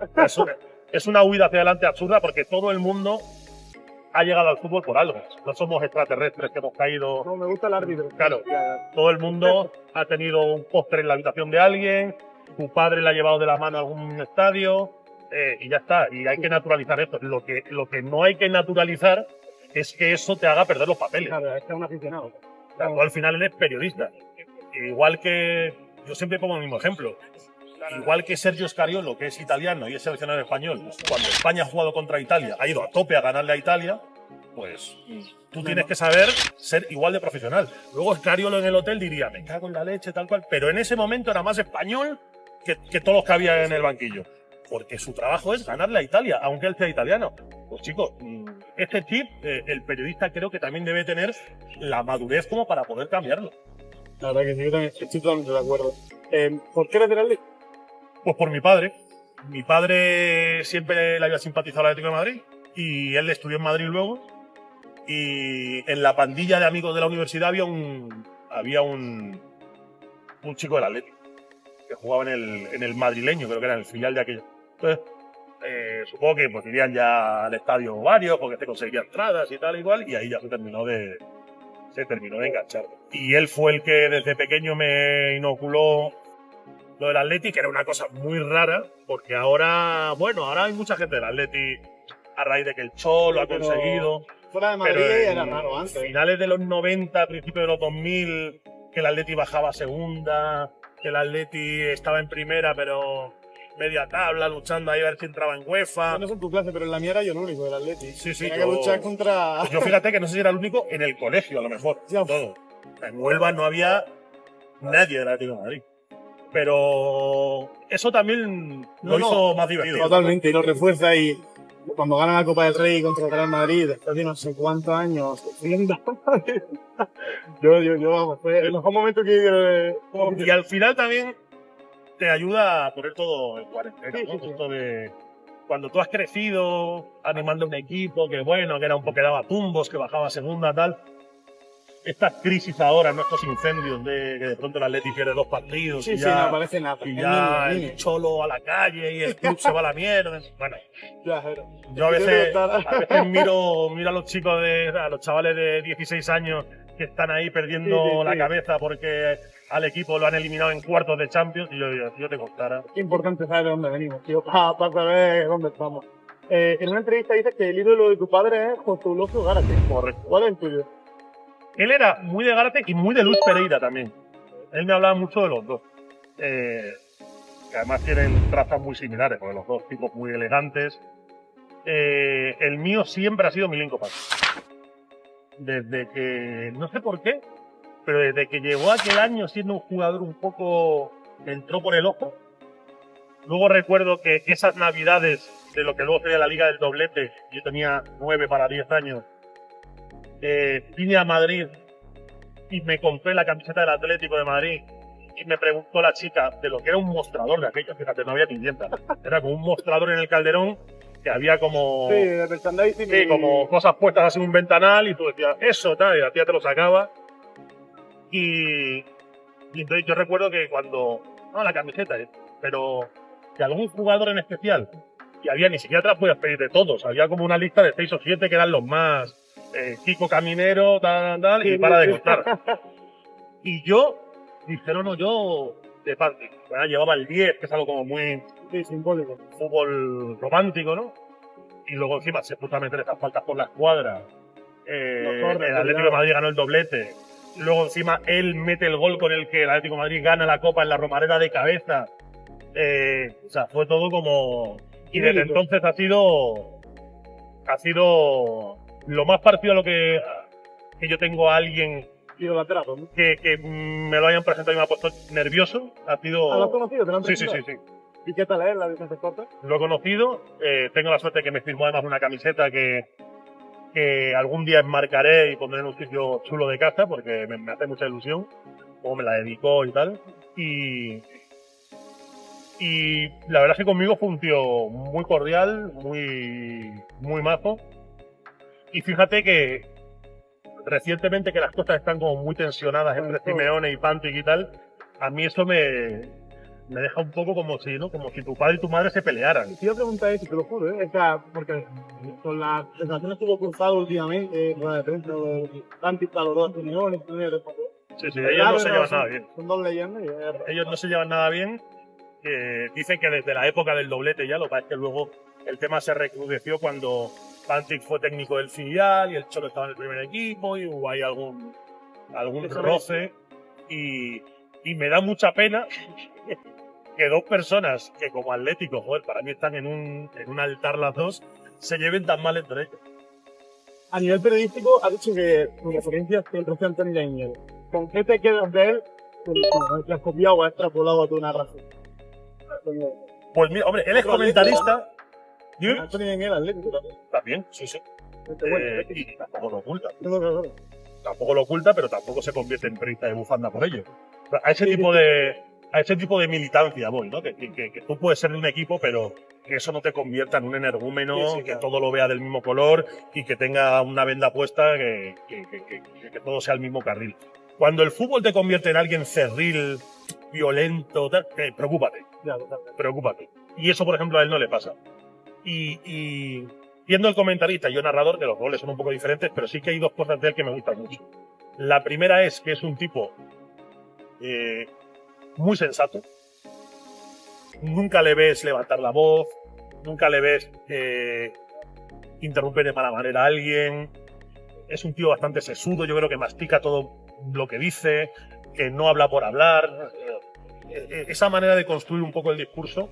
Es una huida hacia adelante absurda porque todo el mundo ha llegado al fútbol por algo. No somos extraterrestres que hemos caído. No, me gusta el árbitro. Claro, todo el mundo ha tenido un póster en la habitación de alguien, tu padre le ha llevado de la mano a algún estadio, y ya está. Y hay que naturalizar esto. Lo que no hay que naturalizar es que eso te haga perder los papeles. Claro, es que es un aficionado. O sea, tú al final eres periodista. Igual que, yo siempre pongo el mismo ejemplo, igual que Sergio Scariolo, que es italiano y es seleccionador español, cuando España ha jugado contra Italia, ha ido a tope a ganarle a Italia, pues tú tienes que saber ser igual de profesional. Luego Scariolo en el hotel diría, me cago en la leche, tal cual, pero en ese momento era más español que todos los que había en el banquillo. Porque su trabajo es ganarle a Italia, aunque él sea italiano. Pues chicos, este chip, el periodista creo que también debe tener la madurez como para poder cambiarlo. La verdad que sí, yo también estoy totalmente de acuerdo. ¿Por qué eres del Atlético? Pues por mi padre. Mi padre siempre le había simpatizado al Atlético de Madrid y él estudió en Madrid luego. Y en la pandilla de amigos de la universidad había un chico del Atlético que jugaba en el madrileño, creo que era el filial de aquello. Entonces, supongo que pues irían ya al estadio varios porque te conseguía entradas y tal igual, y ahí ya se terminó de enganchar. Y él fue el que desde pequeño me inoculó lo del Atleti, que era una cosa muy rara, porque ahora hay mucha gente del Atleti a raíz de que el Cholo ha conseguido. Fuera de Madrid Pero era raro antes. Finales de los 90, principios de los 2000, que el Atleti bajaba a segunda, que el Atleti estaba en primera, pero media tabla, luchando ahí a ver si entraba en UEFA. No es en tu clase, pero en la mía era yo el único del Atleti. Sí, Tenía que luchar contra... Pues yo fíjate que no sé si era el único en el colegio, a lo mejor. Ya. Todo. En Huelva no había nadie del Atlético de Madrid. Pero eso también lo hizo más divertido. Totalmente, y lo refuerza. Y cuando ganan la Copa del Rey contra el Real Madrid, después de no sé cuántos años sufriendo. Vamos, fue el mejor momento que... Y al final también te ayuda a poner todo en cuarentena, ¿no? Sí. Esto de cuando tú has crecido animando un equipo que bueno, que era un poco que daba tumbos, que bajaba a segunda, tal. Estas crisis ahora, ¿no? Estos incendios de que de pronto el Atleti pierde 2 partidos Sí, y sí, ya, no parece nada. y ya el Cholo a la calle y el club se va a la mierda. Bueno, yo a veces miro a los chicos, a los chavales de 16 años que están ahí perdiendo la cabeza porque al equipo lo han eliminado en cuartos de Champions y yo te contara. Qué importante saber de dónde venimos, tío, para saber dónde estamos. En una entrevista dices que el ídolo de tu padre es José Eulogio Gárate. Correcto. ¿Cuál es el tuyo? Él era muy de Gárate y muy de Luis Pereira también. Él me hablaba mucho de los dos. Que además tienen trazas muy similares, porque los dos tipos muy elegantes. El mío siempre ha sido Milenko Pac. Desde que, no sé por qué, pero desde que llegó aquel año siendo un jugador un poco que entró por el ojo. Luego recuerdo que esas navidades de lo que luego sería la Liga del Doblete, yo tenía 9 para 10 años, vine a Madrid y me compré la camiseta del Atlético de Madrid y me preguntó la chica de lo que era un mostrador de aquello, fíjate, no había ni tienda, era como un mostrador en el Calderón que había como... Sí, de merchandising. Sí, como cosas puestas así en un ventanal y tú decías, eso, tal, y la tía te lo sacaba. Y entonces yo recuerdo que cuando... No, la camiseta, pero que algún jugador en especial, y había ni siquiera te las podías pedir de todos, había como una lista de 6 o 7 que eran los más... Kiko Caminero, tal, y para de contar. Y yo, dije, no, yo de parte. Bueno, llevaba el 10, que es algo como muy simbólico. Fútbol romántico, ¿no? Y luego encima se puso a meter estas faltas por la escuadra. El Atlético de Madrid ganó el doblete. Y luego encima él mete el gol con el que el Atlético de Madrid gana la Copa en la Romareda de cabeza. O sea, fue todo como... Y desde entonces ha sido lo más parecido a lo que yo tengo a alguien idolatrado, ¿no? que me lo hayan presentado y me ha puesto nervioso. Ha sido... ¿Lo has conocido? ¿Te lo han Sí. presentado? ¿Y qué tal es la distancia corta? Lo he conocido. Tengo la suerte de que me firmó además una camiseta que algún día enmarcaré y pondré en un sitio chulo de casa porque me hace mucha ilusión. Como me la dedicó y tal. Y la verdad es que conmigo fue un tío muy cordial, muy majo. Y fíjate que recientemente que las cosas están como muy tensionadas entre Simeone y Pantic y tal, a mí eso me me deja un poco como si, ¿no? Como si tu padre y tu madre se pelearan. Te iba a preguntar eso, te lo juro, ¿eh? O sea, porque con las sensaciones que hubo cruzado últimamente, con el prensa, a los dos Simeone, Sí, ellos no se llevan nada bien. Son dos leyendas y Ellos no se llevan nada bien. Dicen que desde la época del doblete ya, lo que pasa es que luego el tema se recrudeció cuando Pantic fue técnico del filial y el Cholo estaba en el primer equipo y hubo ahí algún roce. Y me da mucha pena que dos personas que como Atlético, joder, para mí están en un altar las dos, se lleven tan mal entre ellos. A nivel periodístico, ha dicho que tu referencia es que el profe Antonio Daimiel. ¿Con qué te quedas de él? ¿Que has copiado o has extrapolado a tu narración? Pues mira, hombre, él es comentarista. ¿Sí? Antonio Daimiel, Atlético También, sí. Y tampoco lo oculta. Claro. Tampoco lo oculta, pero tampoco se convierte en periodista de bufanda por ello. A ese tipo de militancia voy, ¿no? Que tú puedes ser de un equipo, pero que eso no te convierta en un energúmeno, Sí, que claro. todo lo vea del mismo color y que tenga una venda puesta, que todo sea el mismo carril. Cuando el fútbol te convierte en alguien cerril, violento, tal, preocúpate. Preocúpate. Y eso, por ejemplo, a él no le pasa. Y siendo el comentarista y yo narrador, que los roles son un poco diferentes, pero sí que hay dos cosas de él que me gustan mucho. La primera es que es un tipo muy sensato. Nunca le ves levantar la voz, nunca le ves interrumpir de mala manera a alguien. Es un tío bastante sesudo, yo creo que mastica todo lo que dice, que no habla por hablar. Esa manera de construir un poco el discurso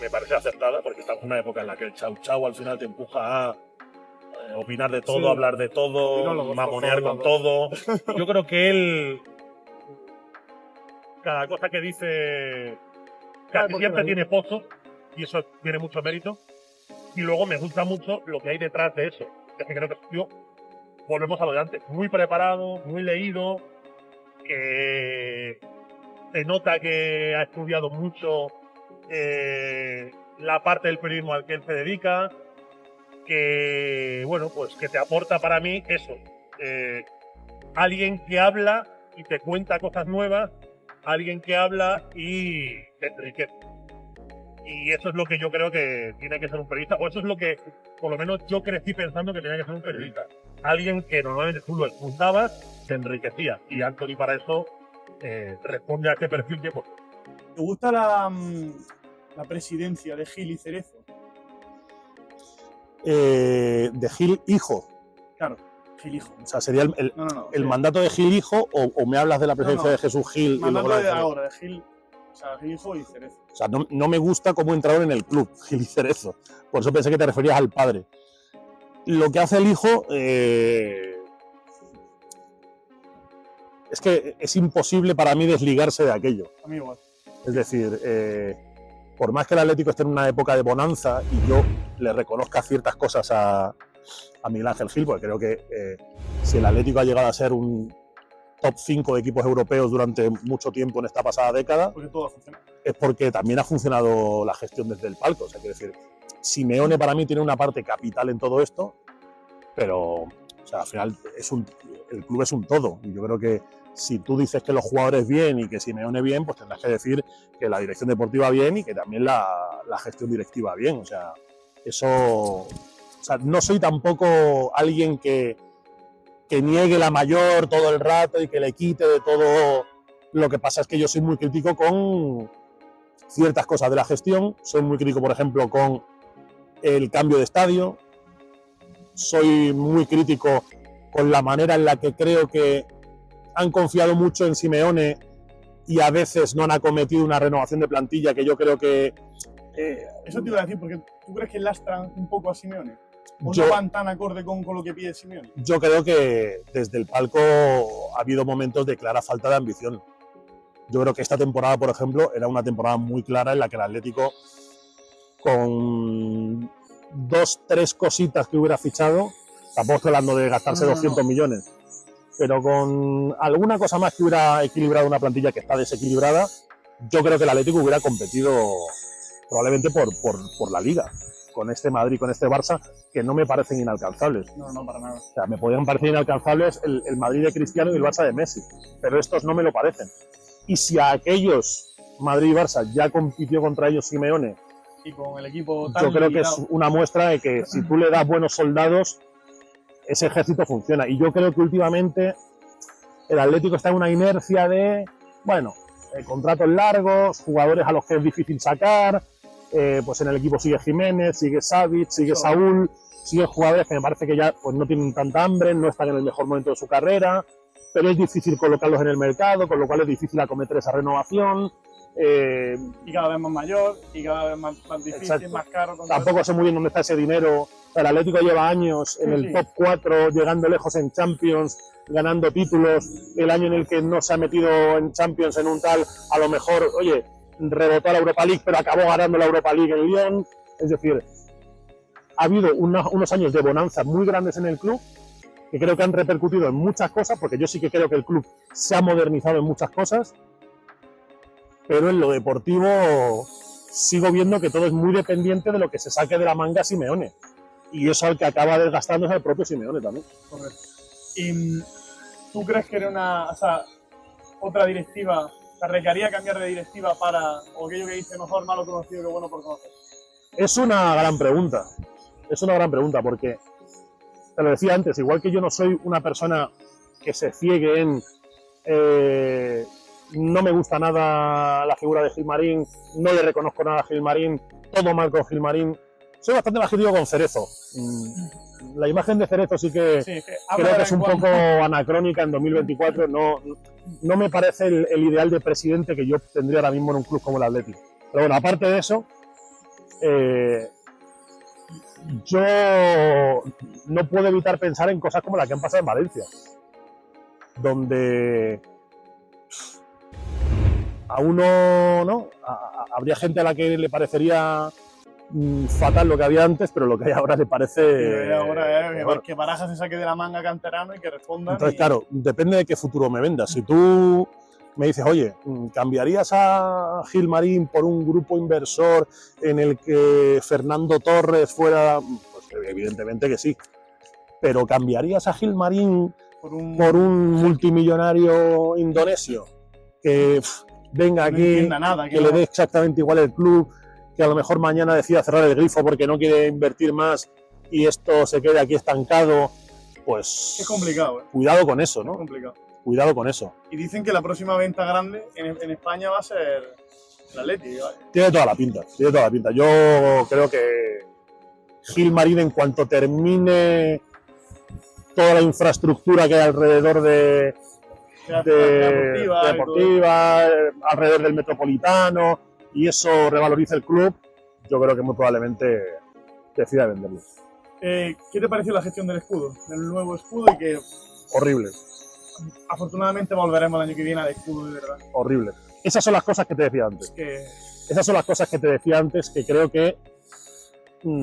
me parece acertada, porque estamos en una época en la que el chau al final te empuja a opinar de todo, Sí. hablar de todo, Monólogos, mamonear por con favor, todo. Yo creo que él, cada cosa que dice, casi siempre tiene pozo, y eso tiene mucho mérito. Y luego me gusta mucho lo que hay detrás de eso. Es que creo que yo, volvemos a lo de antes, muy preparado, muy leído, que se nota que ha estudiado mucho la parte del periodismo al que él se dedica, que, bueno, pues que te aporta para mí eso. Alguien que habla y te cuenta cosas nuevas, alguien que habla y te enriquece. Y eso es lo que yo creo que tiene que ser un periodista, o eso es lo que, por lo menos, yo crecí pensando que tenía que ser un periodista. Alguien que normalmente tú lo escuchabas, te enriquecía. Y Anthony para eso responde a este perfil que... ¿Te gusta la presidencia de Gil y Cerezo? De Gil hijo. Claro, Gil hijo. O sea, sería el No, mandato de Gil hijo o me hablas de la presidencia No. de Jesús Gil. y luego mandato la de Cerezo? ahora, de Gil, o sea, Gil hijo y Cerezo. O sea, no me gusta cómo entraron en el club, Gil y Cerezo. Por eso pensé que te referías al padre. Lo que hace el hijo es que es imposible para mí desligarse de aquello. A mí igual. Es decir, por más que el Atlético esté en una época de bonanza y yo le reconozca ciertas cosas a Miguel Ángel Gil, porque creo que si el Atlético ha llegado a ser un top 5 de equipos europeos durante mucho tiempo en esta pasada década, Porque todo funciona. es porque también ha funcionado la gestión desde el palco. O sea, quiero decir, Simeone para mí tiene una parte capital en todo esto, pero o sea, al final el club es un todo. Y yo creo que si tú dices que los jugadores bien y que Simeone bien, pues tendrás que decir que la dirección deportiva bien y que también la gestión directiva bien. O sea, eso... O sea, no soy tampoco alguien que niegue la mayor todo el rato y que le quite de todo. Lo que pasa es que yo soy muy crítico con ciertas cosas de la gestión. Soy muy crítico, por ejemplo, con el cambio de estadio. Soy muy crítico con la manera en la que creo que han confiado mucho en Simeone y a veces no han acometido una renovación de plantilla que yo creo que... Eso te iba a decir, porque ¿tú crees que lastran un poco a Simeone? ¿O Yo- no van tan acorde con lo que pide Simeone? Yo creo que desde el palco ha habido momentos de clara falta de ambición. Yo creo que esta temporada, por ejemplo, era una temporada muy clara en la que el Atlético, con 2-3 cositas que hubiera fichado, tampoco estoy hablando de gastarse No. 200 millones, pero con alguna cosa más que hubiera equilibrado una plantilla que está desequilibrada, yo creo que el Atlético hubiera competido probablemente por la Liga, con este Madrid, con este Barça, que no me parecen inalcanzables. No, para nada. O sea, me podrían parecer inalcanzables el Madrid de Cristiano y el Barça de Messi, pero estos no me lo parecen. Y si a aquellos Madrid y Barça ya compitió contra ellos Simeone, Y con el equipo tan yo creo que es limitado. una muestra de que si tú le das buenos soldados, ese ejército funciona. Y yo creo que últimamente el Atlético está en una inercia de, bueno, contratos largos, jugadores a los que es difícil sacar, pues en el equipo sigue Jiménez, sigue Savic, sigue Saúl, siguen jugadores que me parece que ya pues no tienen tanta hambre, no están en el mejor momento de su carrera, pero es difícil colocarlos en el mercado, con lo cual es difícil acometer esa renovación. Y cada vez más mayor, y cada vez más difícil, Exacto. más caro. Tampoco sé muy bien dónde está ese dinero. El Atlético lleva años en el top 4, llegando lejos en Champions, ganando títulos. El año en el que no se ha metido en Champions en un tal, a lo mejor, oye, rebotó a la Europa League, pero acabó ganando la Europa League en Lyon. Es decir, ha habido unos años de bonanza muy grandes en el club, que creo que han repercutido en muchas cosas, porque yo sí que creo que el club se ha modernizado en muchas cosas, pero en lo deportivo sigo viendo que todo es muy dependiente de lo que se saque de la manga Simeone. Y eso al que acaba desgastando es el propio Simeone también. Correcto. ¿Y tú crees que era otra directiva, te requería cambiar de directiva para, o aquello que dice mejor malo conocido que bueno por conocer? Es una gran pregunta. Es una gran pregunta porque, te lo decía antes, igual que yo no soy una persona que se ciegue en no me gusta nada la figura de Gilmarín, no le reconozco nada a Gilmarín, todo mal con Gilmarín. Soy bastante más crítico con Cerezo. La imagen de Cerezo sí que creo que es un poco anacrónica en 2024. No me parece el ideal de presidente que yo tendría ahora mismo en un club como el Atlético. Pero bueno, aparte de eso, yo no puedo evitar pensar en cosas como las que han pasado en Valencia, donde a uno, ¿no? Habría gente a la que le parecería fatal lo que había antes, pero lo que hay ahora le parece... ahora es que Baraja se saque de la manga Canterano y que responda. Entonces, claro, depende de qué futuro me vendas. Si tú me dices, oye, ¿cambiarías a Gilmarín por un grupo inversor en el que Fernando Torres fuera...? Pues evidentemente que sí. Pero ¿cambiarías a Gilmarín por un multimillonario indonesio que venga aquí, que le dé exactamente igual el club, que a lo mejor mañana decida cerrar el grifo porque no quiere invertir más y esto se quede aquí estancado? Pues es complicado, cuidado con eso, ¿no? Es complicado. Cuidado con eso. Y dicen que la próxima venta grande en España va a ser el Atlético. ¿Vale? Tiene toda la pinta, tiene toda la pinta. Yo creo que Gilmarín, en cuanto termine toda la infraestructura que hay alrededor de deportiva, alrededor del Metropolitano, y eso revaloriza el club, yo creo que muy probablemente decida venderlo. ¿Qué te pareció la gestión del escudo? Del nuevo escudo y que... Horrible. Afortunadamente volveremos el año que viene al escudo de verdad. Horrible. Esas son las cosas que te decía antes. Esas son las cosas que te decía antes que creo que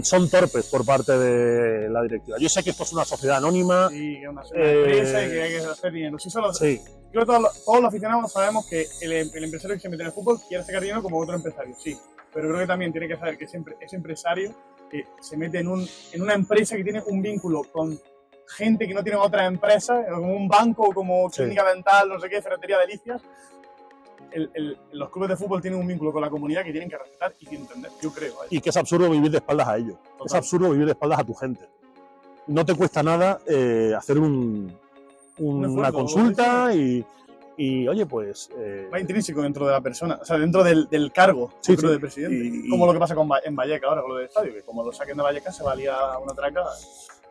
son torpes por parte de la directiva. Yo sé que esto es una sociedad anónima. Sí, que es una empresa y que hay que hacer dinero. Sí, creo que todos los aficionados sabemos que el empresario que se mete en el fútbol quiere sacar dinero como otro empresario, sí. Pero creo que también tiene que saber que ese empresario que se mete en una empresa que tiene un vínculo con gente que no tiene otra empresa, como un banco, como clínica dental, no sé qué, ferretería Delicias. Los clubes de fútbol tienen un vínculo con la comunidad que tienen que respetar y que entender, yo creo. Y que es absurdo vivir de espaldas a ellos. Total. Es absurdo vivir de espaldas a tu gente. No te cuesta nada hacer una consulta y oye, pues... va intrínseco dentro de la persona, o sea, dentro del cargo de presidente. Como lo que pasa en Vallecas ahora con lo del estadio, que como lo saquen de Vallecas se valía una traca.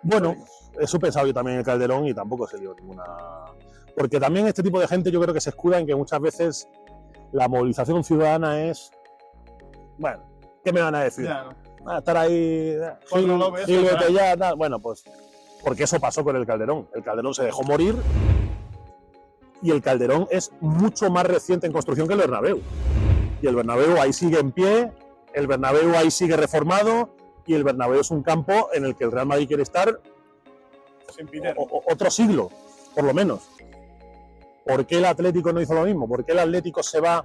Bueno, eso pensaba yo también en el Calderón y tampoco se dio ninguna... Porque también este tipo de gente yo creo que se escuda en que muchas veces la movilización ciudadana es, bueno, ¿qué me van a decir? Ya, no. Estar ahí, tal. Bueno, pues porque eso pasó con el Calderón. El Calderón se dejó morir y el Calderón es mucho más reciente en construcción que el Bernabéu. Y el Bernabéu ahí sigue en pie, el Bernabéu ahí sigue reformado y el Bernabéu es un campo en el que el Real Madrid quiere estar otro siglo, por lo menos. ¿Por qué el Atlético no hizo lo mismo? ¿Por qué el Atlético se va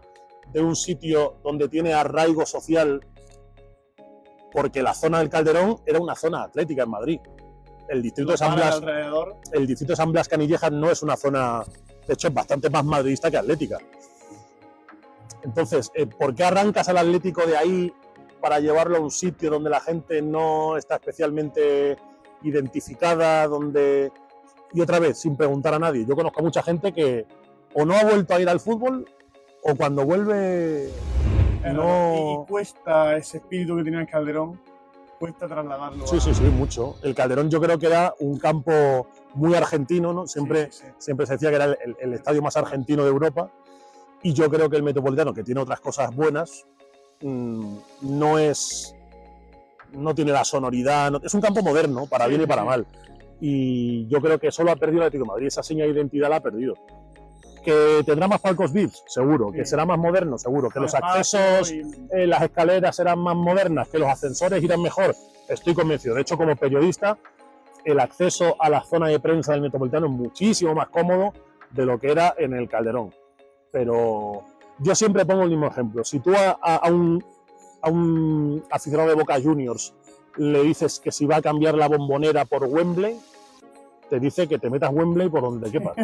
de un sitio donde tiene arraigo social? Porque la zona del Calderón era una zona atlética en Madrid. El distrito de San Blas Canillejas no es una zona, de hecho es bastante más madridista que atlética. Entonces, ¿por qué arrancas al Atlético de ahí para llevarlo a un sitio donde la gente no está especialmente identificada, donde... Y otra vez, sin preguntar a nadie, yo conozco a mucha gente que o no ha vuelto a ir al fútbol o cuando vuelve no... Y cuesta ese espíritu que tenía el Calderón, cuesta trasladarlo. Sí, mucho. El Calderón yo creo que era un campo muy argentino, ¿no? Siempre se decía que era el estadio más argentino de Europa. Y yo creo que el Metropolitano, que tiene otras cosas buenas, no tiene la sonoridad, es un campo moderno, para bien y para mal. Y yo creo que solo ha perdido el Atlético de Madrid, esa seña de identidad la ha perdido. ¿Que tendrá más palcos VIPs? Seguro. ¿Que será más moderno? Seguro. ¿Que los accesos, las escaleras serán más modernas? ¿Que los ascensores irán mejor? Estoy convencido. De hecho, como periodista, el acceso a la zona de prensa del Metropolitano es muchísimo más cómodo de lo que era en el Calderón. Pero yo siempre pongo el mismo ejemplo. Si tú a un aficionado de Boca Juniors le dices que si va a cambiar la Bombonera por Wembley, te dice que te metas Wembley por donde quepas.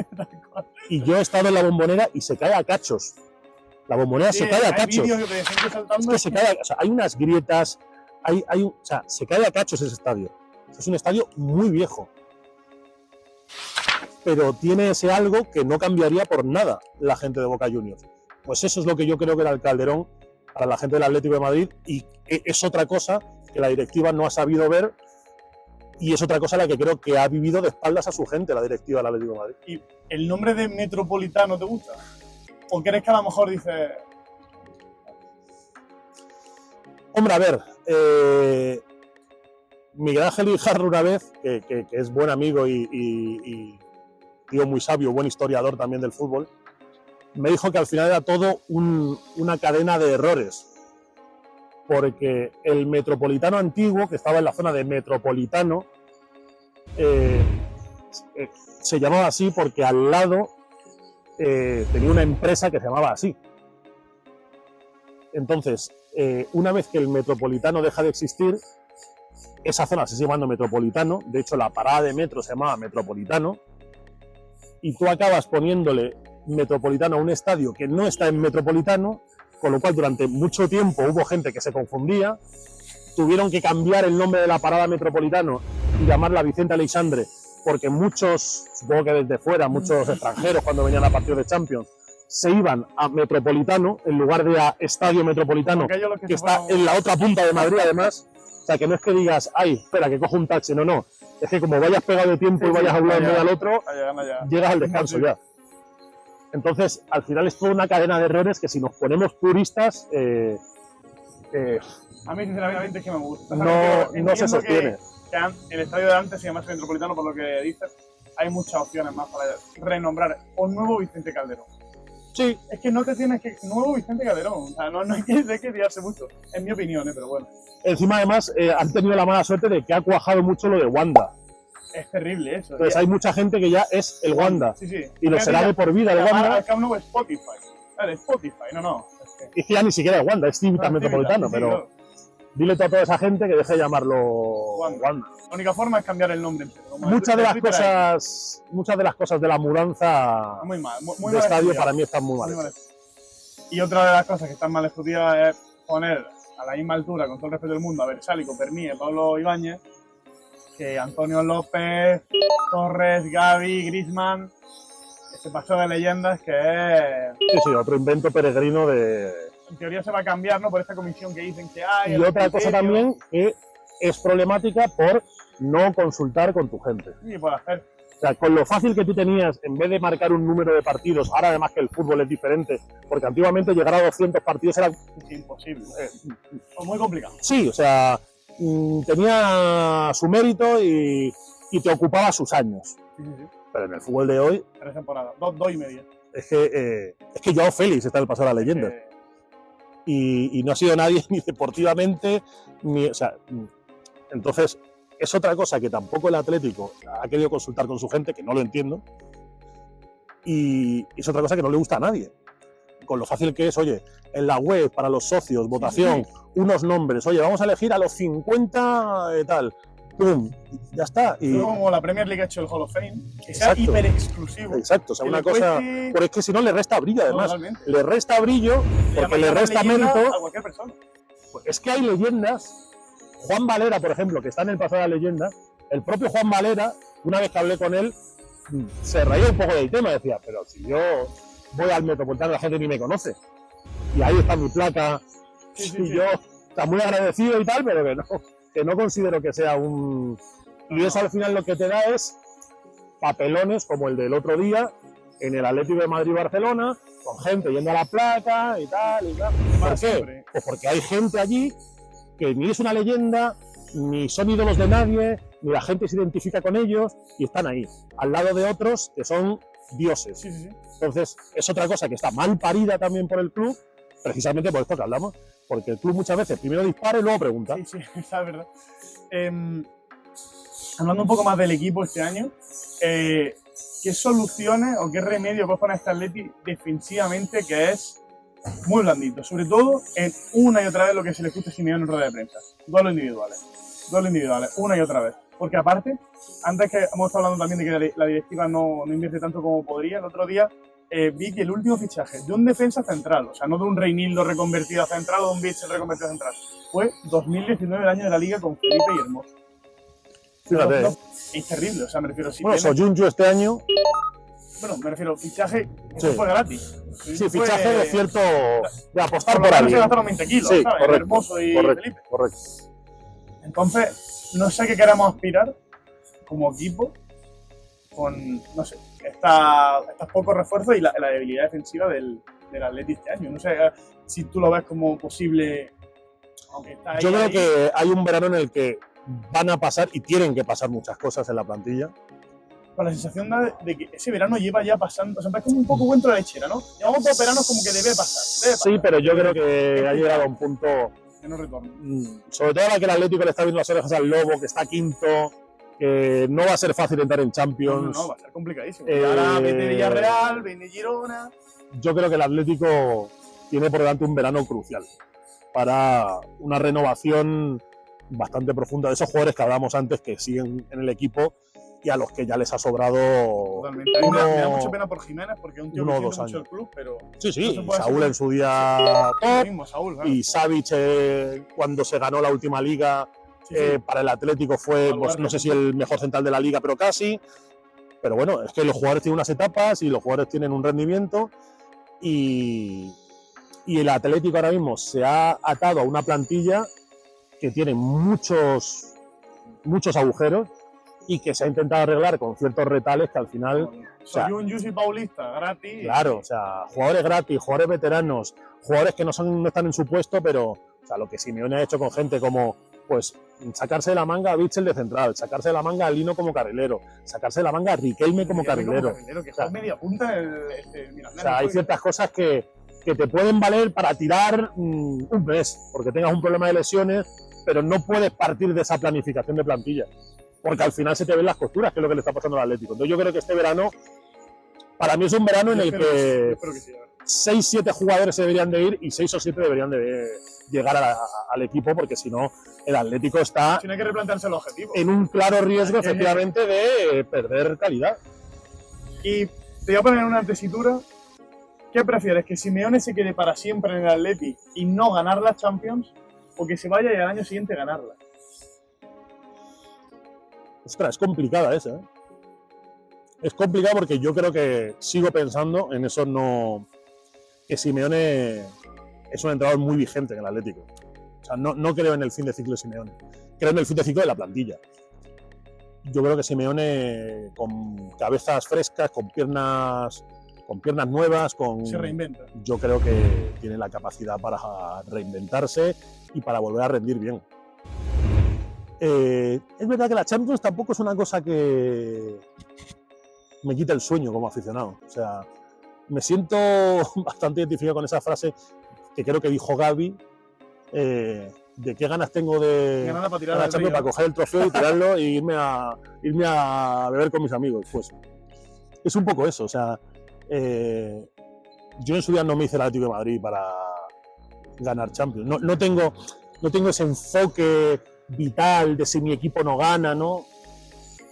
Y yo he estado en la Bombonera y se cae a cachos. La Bombonera se cae a cachos. Es que se cae, o sea, hay unas grietas, o sea, se cae a cachos ese estadio. Es un estadio muy viejo. Pero tiene ese algo que no cambiaría por nada la gente de Boca Juniors. Pues eso es lo que yo creo que era el Calderón para la gente del Atlético de Madrid, y es otra cosa que la directiva no ha sabido ver, y es otra cosa la que creo que ha vivido de espaldas a su gente, la directiva del Atlético de Madrid. ¿Y el nombre de Metropolitano te gusta? ¿O crees que a lo mejor dices...? Hombre, a ver, Miguel Ángel Ijarro una vez, que es buen amigo y tío muy sabio, buen historiador también del fútbol, me dijo que al final era todo una cadena de errores, porque el Metropolitano antiguo, que estaba en la zona de Metropolitano, se llamaba así porque al lado tenía una empresa que se llamaba así. Entonces, una vez que el Metropolitano deja de existir, esa zona se sigue llamando Metropolitano, de hecho la parada de metro se llamaba Metropolitano, y tú acabas poniéndole Metropolitano a un estadio que no está en Metropolitano, con lo cual durante mucho tiempo hubo gente que se confundía, tuvieron que cambiar el nombre de la parada Metropolitano y llamarla Vicente Aleixandre, porque muchos, supongo que desde fuera, muchos extranjeros cuando venían a partidos de Champions, se iban a Metropolitano en lugar de a Estadio Metropolitano, que está en la otra punta de Madrid además. O sea, que no es que digas, ay, espera, que cojo un taxi, no. Es que como vayas pegado de tiempo y vayas a un lado al otro, llegas al descanso ya. Entonces, al final es toda una cadena de errores que si nos ponemos puristas... a mí, sinceramente, es que me gusta. No se sostiene. Que el estadio de antes se llamase Metropolitano, por lo que dices, hay muchas opciones más para renombrar. O nuevo Vicente Calderón. Sí. Es que no te tienes que... Nuevo Vicente Calderón. O sea, no hay que tirarse mucho. En mi opinión, pero bueno. Encima, además, han tenido la mala suerte de que ha cuajado mucho lo de Wanda. Es terrible eso. Entonces hay mucha gente que ya es el Wanda. Sí, sí. Y lo será de por vida el Wanda. El Camp Nou es Spotify. Vale, Spotify, no. Es que ya ni siquiera es Wanda, es Civitas Metropolitano, pero... Claro. Dile tú a toda esa gente que deje de llamarlo Wanda. La única forma es cambiar el nombre. Muchas de las cosas de la mudanza muy mal, muy de mal estadio estudiado. para mí están muy mal. Y otra de las cosas que están mal estudiadas es poner a la misma altura, con todo el respeto del mundo, a Bersálico, Perní, Pablo Ibáñez, que Antonio López, Torres, Gavi, Griezmann, ese paso de leyendas que es... Sí, otro invento peregrino de... En teoría se va a cambiar, ¿no? Por esta comisión que dicen que hay... Y otra cosa también que es problemática por no consultar con tu gente. Sí, por hacer... O sea, con lo fácil que tú tenías, en vez de marcar un número de partidos, ahora además que el fútbol es diferente, porque antiguamente llegar a 200 partidos era... imposible. O muy complicado. Sí, o sea, tenía su mérito y te ocupaba sus años. Sí. Pero en el fútbol de hoy... 3 temporadas, 2 y media. Es que Joao Félix está en el paso de la leyenda. Y no ha sido nadie ni deportivamente, ni... O sea, entonces... Es otra cosa que tampoco el Atlético ha querido consultar con su gente, que no lo entiendo, y es otra cosa que no le gusta a nadie. Con lo fácil que es, oye, en la web, para los socios, votación, unos nombres, oye, vamos a elegir a los 50 tal. ¡pum! Ya está. Y, Es como la Premier League ha hecho el Hall of Fame, que sea Exacto. hiper exclusivo. exacto, o sea, Que una le cosa. cueste- Pero es que si no le resta brillo, además. Totalmente. Le resta brillo porque le llaman resta leyenda mérito. a cualquier persona. Es que hay leyendas. Juan Valera, por ejemplo, que está en el pasado de la leyenda, el propio Juan Valera, una vez que hablé con él, se reía un poco del tema. Decía, pero si yo voy al Metropolitano, la gente ni me conoce. Y ahí está mi placa. Sí, sí, y sí. yo, está muy agradecido y tal, pero que no considero que sea un. Y eso al final lo que te da es papelones como el del otro día en el Atlético de Madrid-Barcelona, con gente yendo a la placa y tal y tal. Para ¿Por qué? siempre. Pues porque hay gente allí que ni es una leyenda, ni son ídolos de nadie, ni la gente se identifica con ellos y están ahí, al lado de otros que son dioses. Sí, sí, sí. Entonces, es otra cosa que está mal parida también por el club, precisamente por esto que hablamos, porque el club muchas veces primero dispara y luego pregunta. Sí, sí, esa es verdad. Hablando un poco más del equipo este año, ¿qué soluciones o qué remedio puede poner este Atleti defensivamente que es muy blandito? Sobre todo en una y otra vez lo que se le escucha a Simeone en rueda de prensa. Duelos individuales, una y otra vez. Porque aparte, antes que hemos estado hablando también de que la directiva no invierte tanto como podría, el otro día vi que el último fichaje de un defensa central, o sea, no de un Reinildo reconvertido a central o de un Bitzel reconvertido a central, fue 2019, el año de la Liga con Felipe y Hermoso. Fíjate, No, es terrible, o sea, me refiero, si bueno, tienes- Soyuncu este año, bueno, me refiero, fichaje, Sí. eso fue gratis. sí, fichaje de cierto, de apostar Por por lo menos se alguien. gastaron 20 kilos, Sí, ¿sabes? correcto, Hermoso y correcto, Felipe. correcto. Entonces, no sé qué queremos aspirar como equipo con, no sé, estos pocos refuerzos y la debilidad defensiva del Atleti este año. No sé si tú lo ves como posible, aunque está ahí. Yo creo ahí. que hay un verano en el que van a pasar y tienen que pasar muchas cosas en la plantilla. Con la sensación de que ese verano lleva ya pasando, o sea, es como un poco cuento de la lechera, ¿no? Llevamos 2 veranos como que debe pasar. Sí, pero yo creo que ha llegado a un punto, Que no retorno. sobre todo ahora que el Atlético le está viendo las orejas al Lobo, que está quinto, que no va a ser fácil entrar en No, Champions. va a ser complicadísimo. Y ahora viene Villarreal, viene Girona. Yo creo que el Atlético tiene por delante un verano crucial para una renovación bastante profunda de esos jugadores que hablábamos antes que siguen en el equipo y a los que ya les ha sobrado Totalmente. A mí me da mucha uno, pena por Jiménez porque es un tío uno que o quiere dos mucho años. el club, pero Sí, no sí, se puede Saúl hacer en su día lo top mismo, Saúl. Claro. y Savic cuando se ganó la última liga Sí, sí. para el Atlético fue, Al pues, Barça, no sé sí. si el mejor central de la liga, pero casi. Pero bueno, es que los jugadores tienen unas etapas y los jugadores tienen un rendimiento y el Atlético ahora mismo se ha atado a una plantilla que tiene muchos agujeros y que se ha intentado arreglar con ciertos retales que al final, Soy sea, un Yusi Paulista, gratis. claro, o sea, jugadores gratis, jugadores veteranos, jugadores que no están en su puesto, pero o sea, lo que Simeone ha hecho con gente como, pues, sacarse de la manga a Bitzel de central, sacarse de la manga a Lino como carrilero, sacarse de la manga a Riquelme como carrilero. Que O sea, fue media punta O sea, hay ciertas cosas que te pueden valer para tirar un mes, porque tengas un problema de lesiones, pero no puedes partir de esa planificación de plantilla, porque al final se te ven las costuras, que es lo que le está pasando al Atlético. Entonces yo creo que este verano, para mí es un verano en el que Espero que sí. 6-7 jugadores se deberían de ir y 6 o 7 deberían de llegar al equipo, porque si no, el Atlético está Tiene que replantearse el objetivo. en un claro riesgo, efectivamente, de perder calidad. Y te voy a poner una tesitura. ¿Qué prefieres? ¿Que Simeone se quede para siempre en el Atleti y no ganar la Champions? ¿O que se vaya y al año siguiente ganarla? Ostras, es complicada esa, ¿eh? Es complicada porque yo creo que sigo pensando en eso, que Simeone es un entrenador muy vigente en el Atlético. O sea, no creo en el fin de ciclo de Simeone. Creo en el fin de ciclo de la plantilla. Yo creo que Simeone, con cabezas frescas, con piernas nuevas, Se reinventa. yo creo que tiene la capacidad para reinventarse y para volver a rendir bien. Es verdad que la Champions tampoco es una cosa que me quita el sueño como aficionado. O sea, me siento bastante identificado con esa frase que creo que dijo Gavi, de qué ganas tengo de Ganar para tirar ganar al Champions, río. para coger el trofeo y tirarlo e irme a beber con mis amigos. Pues es un poco eso. O sea, yo en su día no me hice el Atlético de Madrid para ganar Champions. No tengo ese enfoque vital de si mi equipo no gana, ¿no?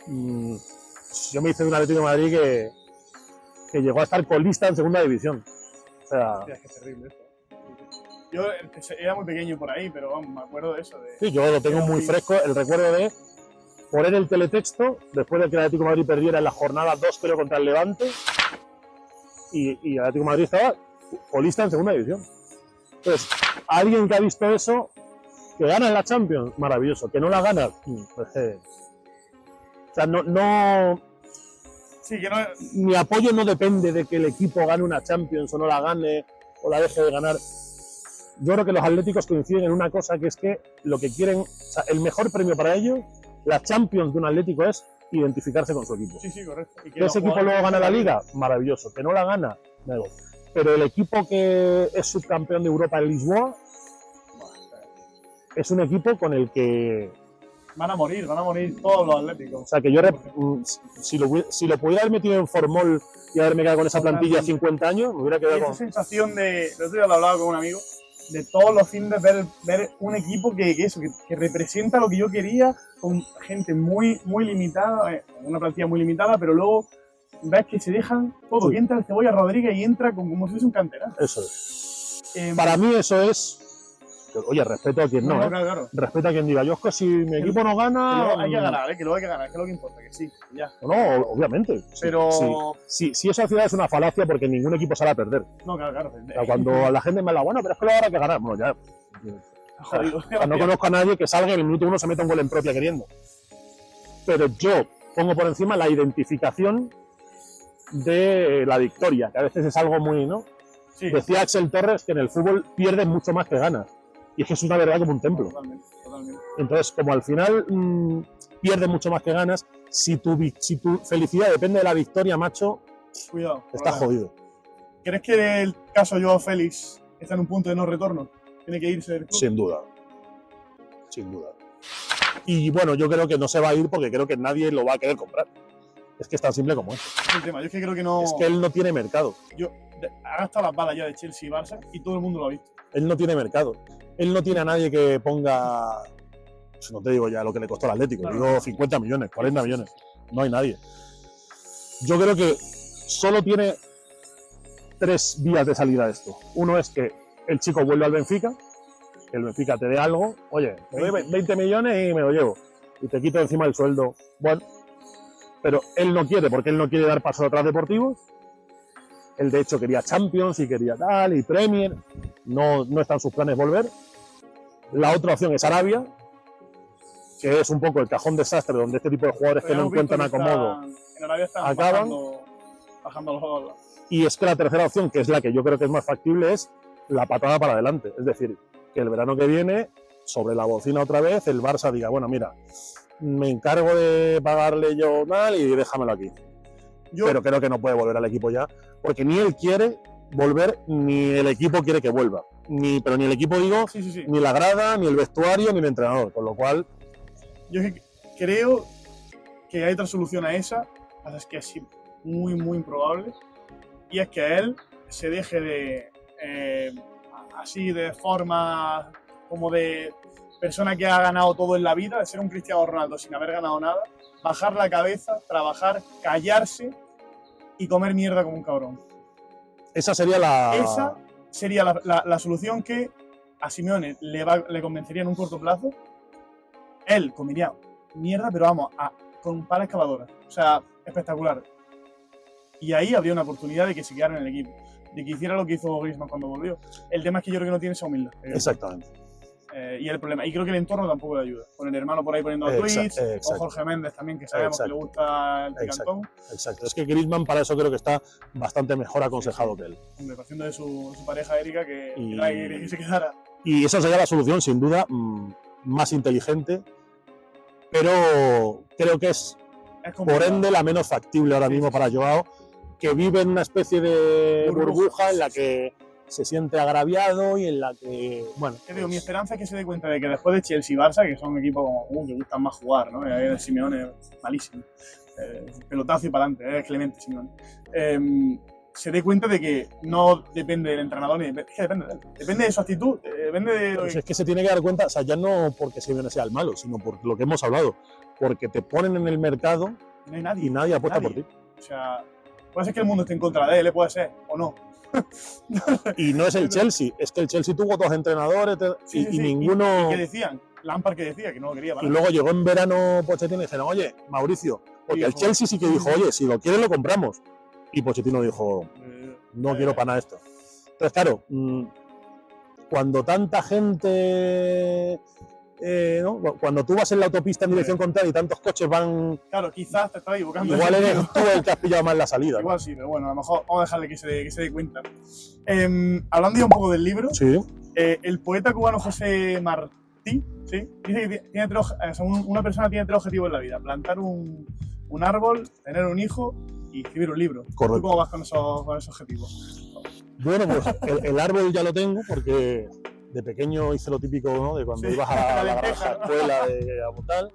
Yo me hice de un Atlético de Madrid que llegó a estar colista en segunda división. O sea, Hostia, es que es terrible esto. Yo era muy pequeño por ahí, pero vamos, me acuerdo de eso. sí, yo lo tengo muy fresco, el recuerdo de poner el teletexto después de que el Atlético de Madrid perdiera en la jornada 2, creo, contra el Levante, y el Atlético de Madrid estaba colista en segunda división. Entonces, alguien que ha visto eso, que gana en la Champions, maravilloso. Que no la gana, pues, o sea, no, Sí, que no. mi apoyo no depende de que el equipo gane una Champions o no la gane o la deje de ganar. Yo creo que los atléticos coinciden en una cosa, que es que lo que quieren, o sea, el mejor premio para ellos, la Champions de un Atlético, es identificarse con su equipo. Sí, correcto. Y Que ese equipo luego gana la Liga, maravilloso. Que no la gana, da igual. Pero el equipo que es subcampeón de Europa en Lisboa es un equipo con el que... Van a morir todos los atléticos. O sea, que yo, si lo pudiera haber metido en Formol y haberme quedado con esa plantilla 50 años, me hubiera quedado Esa con... sensación de, el otro día lo hablaba con un amigo, de todos los fines ver un equipo que representa lo que yo quería, con gente muy limitada, una plantilla muy limitada, pero luego ves que se dejan todo, Sí. que entra el Cebolla Rodríguez y entra como si fuese un canterano. Eso es. Para mí eso es... Oye, respeto a quien no, ¿eh? Claro. Respeto a quien diga, yo es que si mi equipo no Que gana... luego hay que ganar, que luego hay que ganar, que es lo que importa, que sí, ya. No, obviamente. Pero... Sí, eso al final es una falacia, porque ningún equipo sale a perder. No, claro. O sea, cuando la gente me la bueno, pero es que luego habrá que ganar. Bueno, ya. Jodido. O sea, no conozco a nadie que salga y en el minuto 1 se meta un gol en propia queriendo. Pero yo pongo por encima la identificación de la victoria, que a veces es algo muy, ¿no? Sí, Decía Axel Torres que en el fútbol pierdes mucho más que ganas. Y es que es una verdad como un templo. totalmente. Entonces, como al final pierdes mucho más que ganas, si tu felicidad depende de la victoria, macho, Cuidado. estás jodido. ¿Crees que el caso Joao Félix está en un punto de no retorno? ¿Tiene que irse del club? Sin duda. Sin duda. Y bueno, yo creo que no se va a ir porque creo que nadie lo va a querer comprar. Es que es tan simple como eso. Es el tema. Yo es que creo que no... Es que él no tiene mercado. Ha gastado las balas ya de Chelsea y Barça y todo el mundo lo ha visto. Él no tiene mercado. Él no tiene a nadie que ponga... Pues no te digo ya lo que le costó al Atlético. Claro. Digo 50 millones, 40 millones. No hay nadie. Yo creo que solo tiene 3 vías de salida a esto. Uno es que el chico vuelve al Benfica, que el Benfica te dé algo. Oye, te doy 20 millones y me lo llevo. Y te quito encima el sueldo. Bueno, pero él no quiere, porque él no quiere dar pasos atrás deportivos. Él, de hecho, quería Champions y quería tal y Premier. No están sus planes volver. La otra opción es Arabia, que es un poco el cajón desastre donde este tipo de jugadores que no encuentran acomodo En Arabia están acaban. bajando los... Y es que la tercera opción, que es la que yo creo que es más factible, es la patada para adelante. Es decir, que el verano que viene, sobre la bocina otra vez, el Barça diga, bueno, mira, me encargo de pagarle yo mal y déjamelo aquí. Pero creo que no puede volver al equipo ya, porque ni él quiere volver, ni el equipo quiere que vuelva. Pero ni el equipo, digo, Sí. ni la grada, ni el vestuario, ni el entrenador. Con lo cual, Yo es que creo que hay otra solución a esa, es que es muy improbable, y es que él se deje de, así de forma como de persona que ha ganado todo en la vida, de ser un Cristiano Ronaldo sin haber ganado nada, bajar la cabeza, trabajar, callarse y comer mierda como un cabrón. esa sería la... Esa sería la solución que a Simeone le convencería en un corto plazo. Él comería mierda, pero vamos, con pala excavadora. O sea, espectacular. Y ahí habría una oportunidad de que se quedara en el equipo, de que hiciera lo que hizo Griezmann cuando volvió. El tema es que yo creo que no tiene esa humildad. Exactamente. Y el problema. Y creo que el entorno tampoco le ayuda. Con el hermano por ahí poniendo tweets, con Jorge Méndez también, que sabemos que le gusta el picantón. Exacto. Es que Griezmann para eso creo que está bastante mejor aconsejado que él. Hombre, partiendo de su pareja Erika, que era que se quedara. Y esa sería la solución, sin duda, más inteligente, pero creo que es por ende la menos factible ahora mismo para Joao, que vive en una especie de burbuja en la que se siente agraviado y en la que, bueno... ¿Qué digo? Mi esperanza es que se dé cuenta de que después de Chelsea y Barça, que son equipos que gustan más jugar, ¿no? El Simeone malísimo. Pelotazo y para adelante, es Clemente Simeone. se dé cuenta de que no depende del entrenador, ni es que depende de él. Depende de su actitud, depende de... Pero si es que se tiene que dar cuenta, o sea, ya no porque Simeone sea el malo, sino por lo que hemos hablado, porque te ponen en el mercado No hay nadie. y nadie apuesta por ti. O sea, puede ser que el mundo esté en contra de él, puede ser, o no. Y no es el Chelsea, es que el Chelsea tuvo dos entrenadores y ninguno... ¿Y qué decían? Lampard que decía que no lo quería. Y luego llegó en verano Pochettino y dijeron, oye, Mauricio, porque el Chelsea sí que dijo, oye, si lo quieres lo compramos. Y Pochettino dijo, no quiero para nada esto. Entonces, claro, cuando tanta gente... ¿no? Cuando tú vas en la autopista en dirección contraria y tantos coches van... Claro, quizás te estás equivocando. Igual eres tú el que has pillado más la salida. Igual sí, pero bueno, a lo mejor vamos a dejarle que se dé cuenta. Hablando ya un poco del libro, Sí. El poeta cubano José Martí, ¿sí? Dice que tiene una persona tiene 3 objetivos en la vida: plantar un árbol, tener un hijo y escribir un libro. Correcto. ¿Tú cómo vas con esos objetivos? Bueno, pues el árbol ya lo tengo porque de pequeño hice lo típico, ¿no? De cuando Sí, ibas a la la granja lenteja, ¿no? escuela de tal.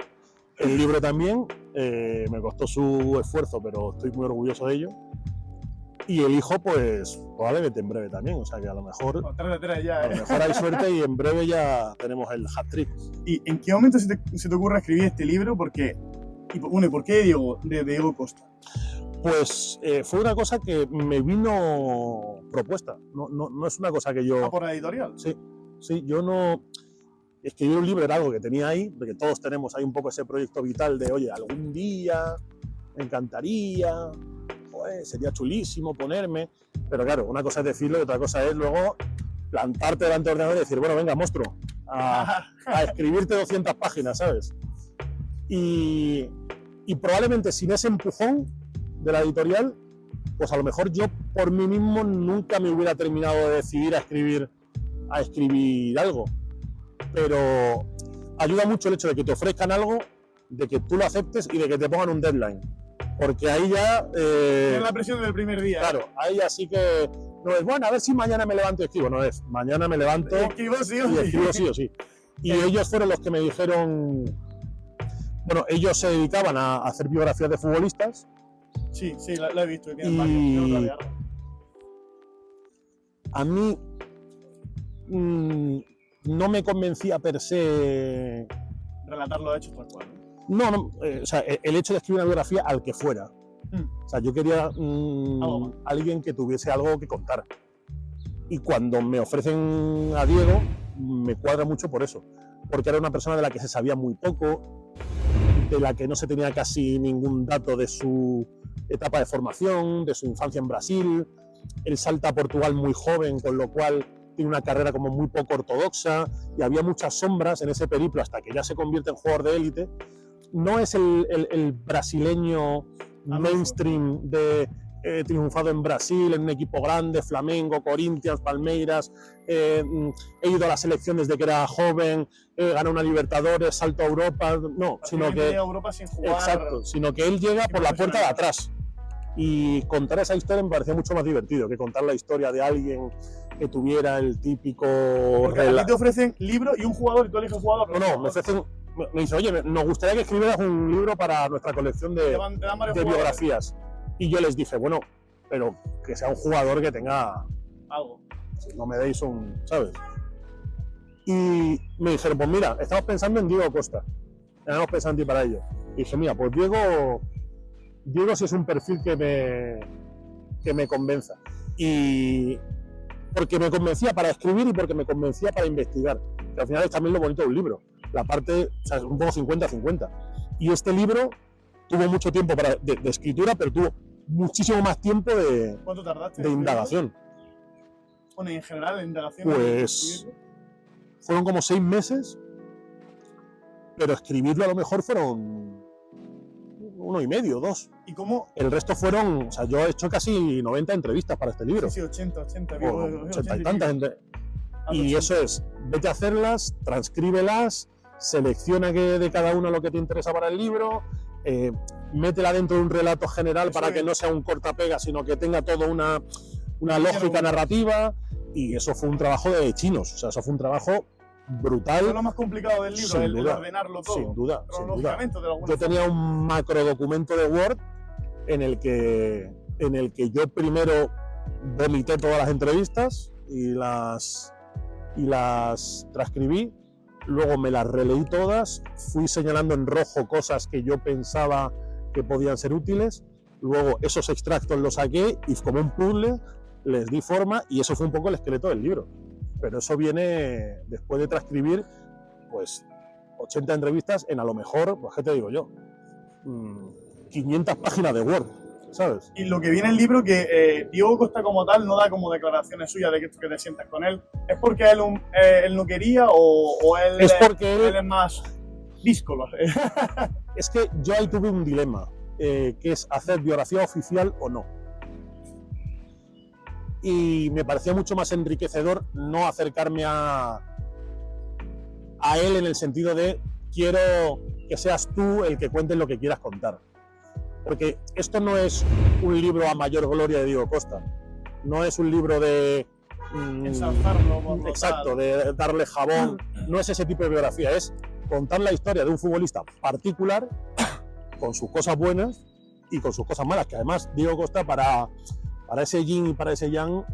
El libro también, me costó su esfuerzo, pero estoy muy orgulloso de ello. Y el hijo, pues probablemente en breve también, o sea que a lo mejor, No, 3 de 3 ya, a lo mejor hay suerte y en breve ya tenemos el hat-trick. ¿Y en qué momento se te ocurre escribir este libro? ¿Por qué? ¿Y por qué Diego Costa? Pues fue una cosa que me vino propuesta, no es una cosa que yo... ¿Por la editorial? Sí, yo no... Escribir un libro era algo que tenía ahí, porque todos tenemos ahí un poco ese proyecto vital de, oye, algún día me encantaría, pues, sería chulísimo ponerme, pero claro, una cosa es decirlo y otra cosa es luego plantarte delante del ordenador y decir, bueno, venga, monstruo, a escribirte 200 páginas, ¿sabes? Y probablemente sin ese empujón de la editorial, pues a lo mejor yo por mí mismo nunca me hubiera terminado de decidir a escribir algo. Pero ayuda mucho el hecho de que te ofrezcan algo, de que tú lo aceptes y de que te pongan un deadline. Porque ahí ya... Es la presión del primer día. Claro, ahí ya sí que... No es, bueno, a ver si mañana me levanto y escribo. No es, mañana me levanto Escribo sí o y sí. escribo sí o sí. Y ellos fueron los que me dijeron... Bueno, ellos se dedicaban a hacer biografías de futbolistas. Sí, la he visto. Tienen Y- varios, tienen otra de A mí no me convencía per se... relatar los hechos tal cual. No, o sea, el hecho de escribir una biografía al que fuera. O sea, yo quería Algo más. alguien que tuviese algo que contar. Y cuando me ofrecen a Diego, me cuadra mucho por eso. Porque era una persona de la que se sabía muy poco, de la que no se tenía casi ningún dato de su etapa de formación, de su infancia en Brasil. Él salta a Portugal muy joven, con lo cual tiene una carrera como muy poco ortodoxa, y había muchas sombras en ese periplo hasta que ya se convierte en jugador de élite. No es el brasileño mainstream de triunfado en Brasil, en un equipo grande, Flamengo, Corinthians, Palmeiras, he ido a las selecciones desde que era joven, ganó una Libertadores, salto a Europa, no, sino Llega que... a Europa sin jugar. Exacto, sino que él llega por la puerta de atrás. Y contar esa historia me parecía mucho más divertido que contar la historia de alguien que tuviera el típico... Porque a ti te ofrecen libro y un jugador y tú eliges jugador. No, me ofrecen... Me dice, oye, nos gustaría que escribieras un libro para nuestra colección Te de dan varios jugadores. biografías. Y yo les dije, bueno, pero que sea un jugador que tenga... Algo. No me deis un... ¿sabes? Y me dijeron, pues mira, estamos pensando en Diego Costa. Estamos pensando en ti para ello. Y dije, mira, pues Diego sí es un perfil que me convenza. Y porque me convencía para escribir y porque me convencía para investigar. Que al final es también lo bonito de un libro. La parte, o sea, es un poco 50-50. Y este libro tuvo mucho tiempo de escritura, pero tuvo muchísimo más tiempo ¿Cuánto tardaste? de indagación. Bueno, y en general, la indagación. Pues fueron como 6 meses, pero escribirlo a lo mejor fueron 1 y medio, 2. ¿Y cómo? El resto fueron, o sea, yo he hecho casi 90 entrevistas para este libro. Sí, 80. O 80 y tantas. Y 80. eso es, vete a hacerlas, transcríbelas, selecciona de cada una lo que te interesa para el libro, métela dentro de un relato general Eso para es. que no sea un cortapega, sino que tenga toda una lógica narrativa. Y eso fue un trabajo de chinos, o sea, eso fue un trabajo brutal. Es lo más complicado del libro, Sin el duda, ordenarlo todo. Sin duda, sin duda. Cronológicamente, de alguna Yo tenía un macro documento de Word en el que yo primero vomité todas las entrevistas y las transcribí. Luego me las releí todas, fui señalando en rojo cosas que yo pensaba que podían ser útiles. Luego esos extractos los saqué y como un puzzle les di forma y eso fue un poco el esqueleto del libro. Pero eso viene después de transcribir pues 80 entrevistas en a lo mejor, pues qué te digo yo, 500 páginas de Word, ¿sabes? Y lo que viene en el libro, que Diego Costa como tal no da como declaraciones suyas de que te sientas con él, ¿es porque él no quería o él, Es porque él es más díscolo? Es que yo ahí tuve un dilema, que es hacer biografía oficial o no. Y me parecía mucho más enriquecedor no acercarme a él en el sentido de quiero que seas tú el que cuentes lo que quieras contar. Porque esto no es un libro a mayor gloria de Diego Costa. No es un libro de... Ensalzarlo por lo exacto, tal. de darle jabón. No es ese tipo de biografía, es contar la historia de un futbolista particular con sus cosas buenas y con sus cosas malas, que además Diego Costa para ese yin y para ese yang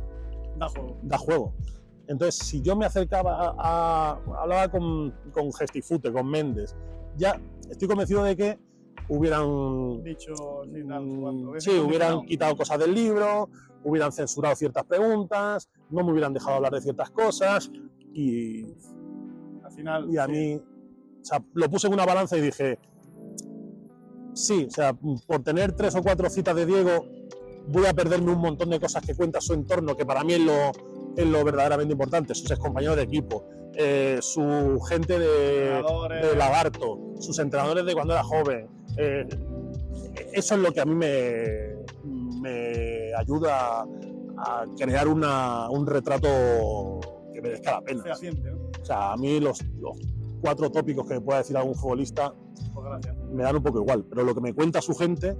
Da juego. Entonces, si yo me acercaba hablaba con Gestifute, con Méndez, ya estoy convencido de que hubieran Dicho, sí, tal, sí, hubieran quitado cosas del libro, hubieran censurado ciertas preguntas, no me hubieran dejado hablar de ciertas cosas y al final. a mí, o sea, lo puse en una balanza y dije, sí, o sea, por tener 3 o 4 citas de Diego voy a perderme un montón de cosas que cuenta su entorno, que para mí es lo verdaderamente importante, sus excompañeros de equipo, su gente de Lagarto, sus entrenadores de cuando era joven. Eso es lo que a mí me ayuda a crear un retrato que merezca la pena. Fehaciente, ¿no? O sea, a mí los 4 tópicos que me pueda decir algún futbolista Pues gracias. me dan un poco igual, pero lo que me cuenta su gente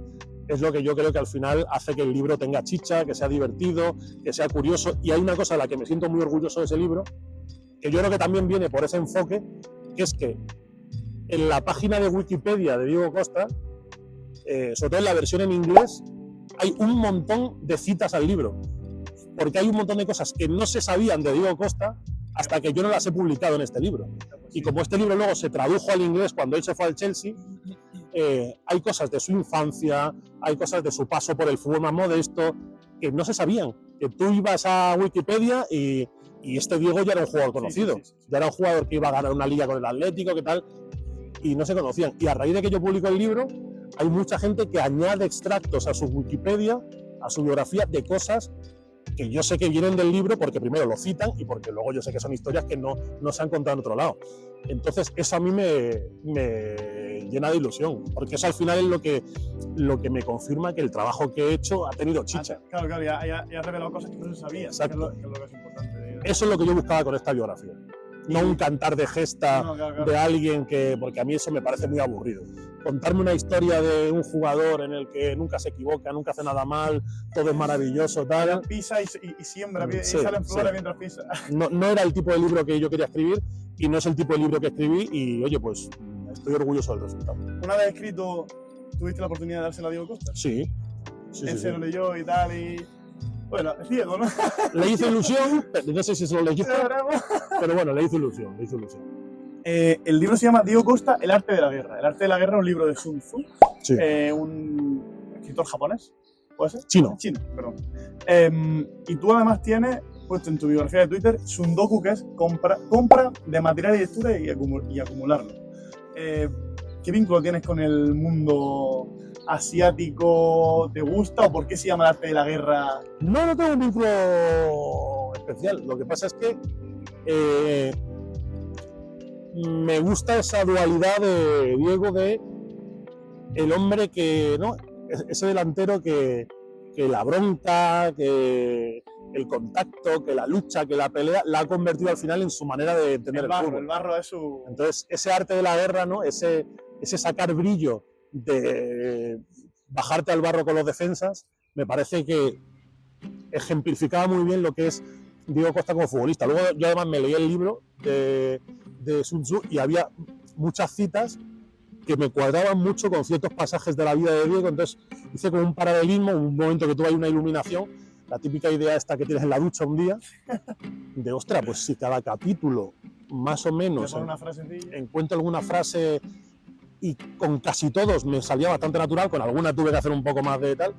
es lo que yo creo que al final hace que el libro tenga chicha, que sea divertido, que sea curioso. Y hay una cosa de la que me siento muy orgulloso de ese libro, que yo creo que también viene por ese enfoque, que es que en la página de Wikipedia de Diego Costa, sobre todo en la versión en inglés, hay un montón de citas al libro, porque hay un montón de cosas que no se sabían de Diego Costa hasta que yo no las he publicado en este libro. Y como este libro luego se tradujo al inglés cuando él se fue al Chelsea, hay cosas de su infancia, hay cosas de su paso por el fútbol más modesto que no se sabían. Que tú ibas a Wikipedia y este Diego ya era un jugador conocido, Sí. ya era un jugador que iba a ganar una liga con el Atlético, ¿qué tal? Y no se conocían. Y a raíz de que yo publico el libro, hay mucha gente que añade extractos a su Wikipedia, a su biografía, de cosas que yo sé que vienen del libro porque primero lo citan y porque luego yo sé que son historias que no se han contado en otro lado. Entonces eso a mí me llena de ilusión, porque eso al final es lo que me confirma que el trabajo que he hecho ha tenido chicha. Claro, ya has revelado cosas que no se sabía. Exacto. Que es lo que es importante. Eso es lo que yo buscaba con esta biografía. No un cantar de gesta Claro. de alguien porque a mí eso me parece muy aburrido. Contarme una historia de un jugador en el que nunca se equivoca, nunca hace nada mal, todo es maravilloso, tal. Pisa y siembra, y Sí, salen flores sí. mientras pisa. No era el tipo de libro que yo quería escribir y no es el tipo de libro que escribí y, oye, pues estoy orgulloso del resultado. Una vez escrito, ¿tuviste la oportunidad de dársela a Diego Costa? Sí. Él se lo leyó y tal y... Bueno, es Diego, ¿no? Le hizo ilusión, no sé si se lo leyó, pero bueno, le hizo ilusión. El libro se llama Diego Costa, El arte de la guerra. El arte de la guerra es un libro de Sun Tzu, Sí. un escritor japonés, ¿puede ser? Chino. Perdón. Y tú además tienes puesto en tu biografía de Twitter Sundoku, que es compra de material y lectura y acumularlo. ¿Qué vínculo tienes con el mundo asiático? ¿Te gusta o por qué se llama el arte de la guerra? No tengo un vínculo especial. Lo que pasa es que me gusta esa dualidad de Diego de el hombre que, ¿no? Ese delantero que la bronca, que el contacto, que la lucha, que la pelea, la ha convertido al final en su manera de entender el fútbol. El barro es su... Entonces, ese arte de la guerra, ¿no? Ese sacar brillo de bajarte al barro con los defensas, me parece que ejemplificaba muy bien lo que es Diego Costa como futbolista. Luego yo además me leí el libro de Sun Tzu y había muchas citas que me cuadraban mucho con ciertos pasajes de la vida de Diego, entonces hice como un paralelismo, un momento que tuve ahí una iluminación la típica idea esta que tienes en la ducha un día, de ostras, pues si cada capítulo más o menos una frasecilla. encuentro alguna frase y con casi todos me salía bastante natural, con algunas tuve que hacer un poco más de tal,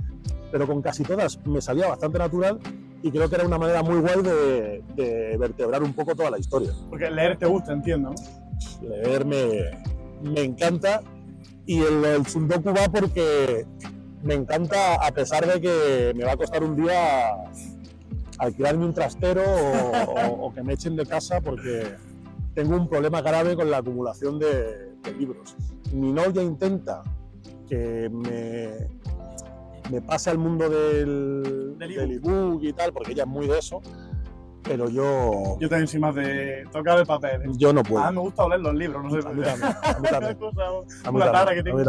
pero con casi todas me salía bastante natural y creo que era una manera muy guay de vertebrar un poco toda la historia. Porque leer te gusta, entiendo, ¿no? Leer me encanta y el Tsundoku va porque me encanta, a pesar de que me va a costar un día alquilarme un trastero o que me echen de casa porque tengo un problema grave con la acumulación de libros. Mi novia intenta que me pase al mundo del ebook y tal, porque ella es muy de eso, pero yo también soy más de tocar el papel. Yo no puedo. A mí me gusta oler los libros, no sé. A mí también. Una tara que tengo.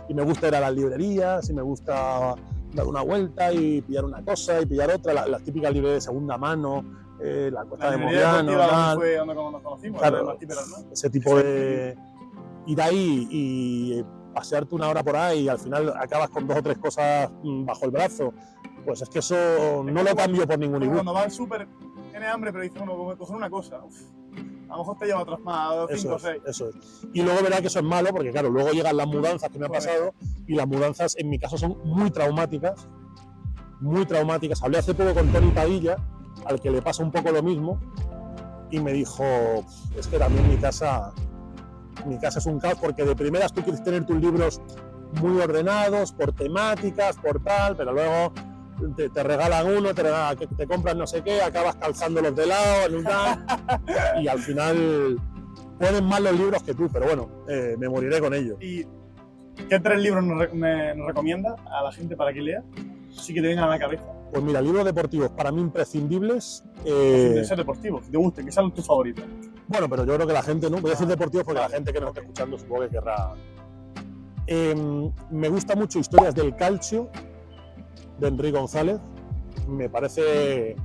Y me gusta ir a las librerías, y me gusta dar una vuelta y pillar una cosa y pillar otra, las típicas librerías de segunda mano, la Cuesta de Moviano, tal. Fue donde nos conocimos, claro, de Martí Peralmán. ese tipo de ir ahí y pasearte una hora por ahí y al final acabas con 2 o 3 cosas bajo el brazo, pues es que eso no lo cambio por ningún ebook. Cuando vas al súper, tienes hambre, pero dices, bueno, coger una cosa. A lo mejor te lleva otras más, 5 o 6. Eso es. Y luego verás que eso es malo, porque claro, luego llegan las mudanzas que me han pasado, y las mudanzas en mi caso son muy traumáticas. Muy traumáticas. Hablé hace poco con Tony Padilla, al que le pasa un poco lo mismo, y me dijo, es que también mi casa es un caos, porque de primeras tú quieres tener tus libros muy ordenados, por temáticas, por tal, pero luego te regalan uno, te compran no sé qué, acabas calzándolos de lado, en un tal, y al final ponen más los libros que tú, pero bueno, me moriré con ellos. ¿Y qué 3 libros nos recomiendas a la gente para que lea? Sí que te vengan a la cabeza. Pues mira, libros deportivos para mí imprescindibles. De ser deportivos, que te gusten, que sean tus favoritos. Bueno, pero yo creo que la gente, ¿no? Voy a decir deportivos porque la gente que nos está escuchando supongo que querrá. Me gusta mucho Historias del Calcio, de Enrique González. Me parece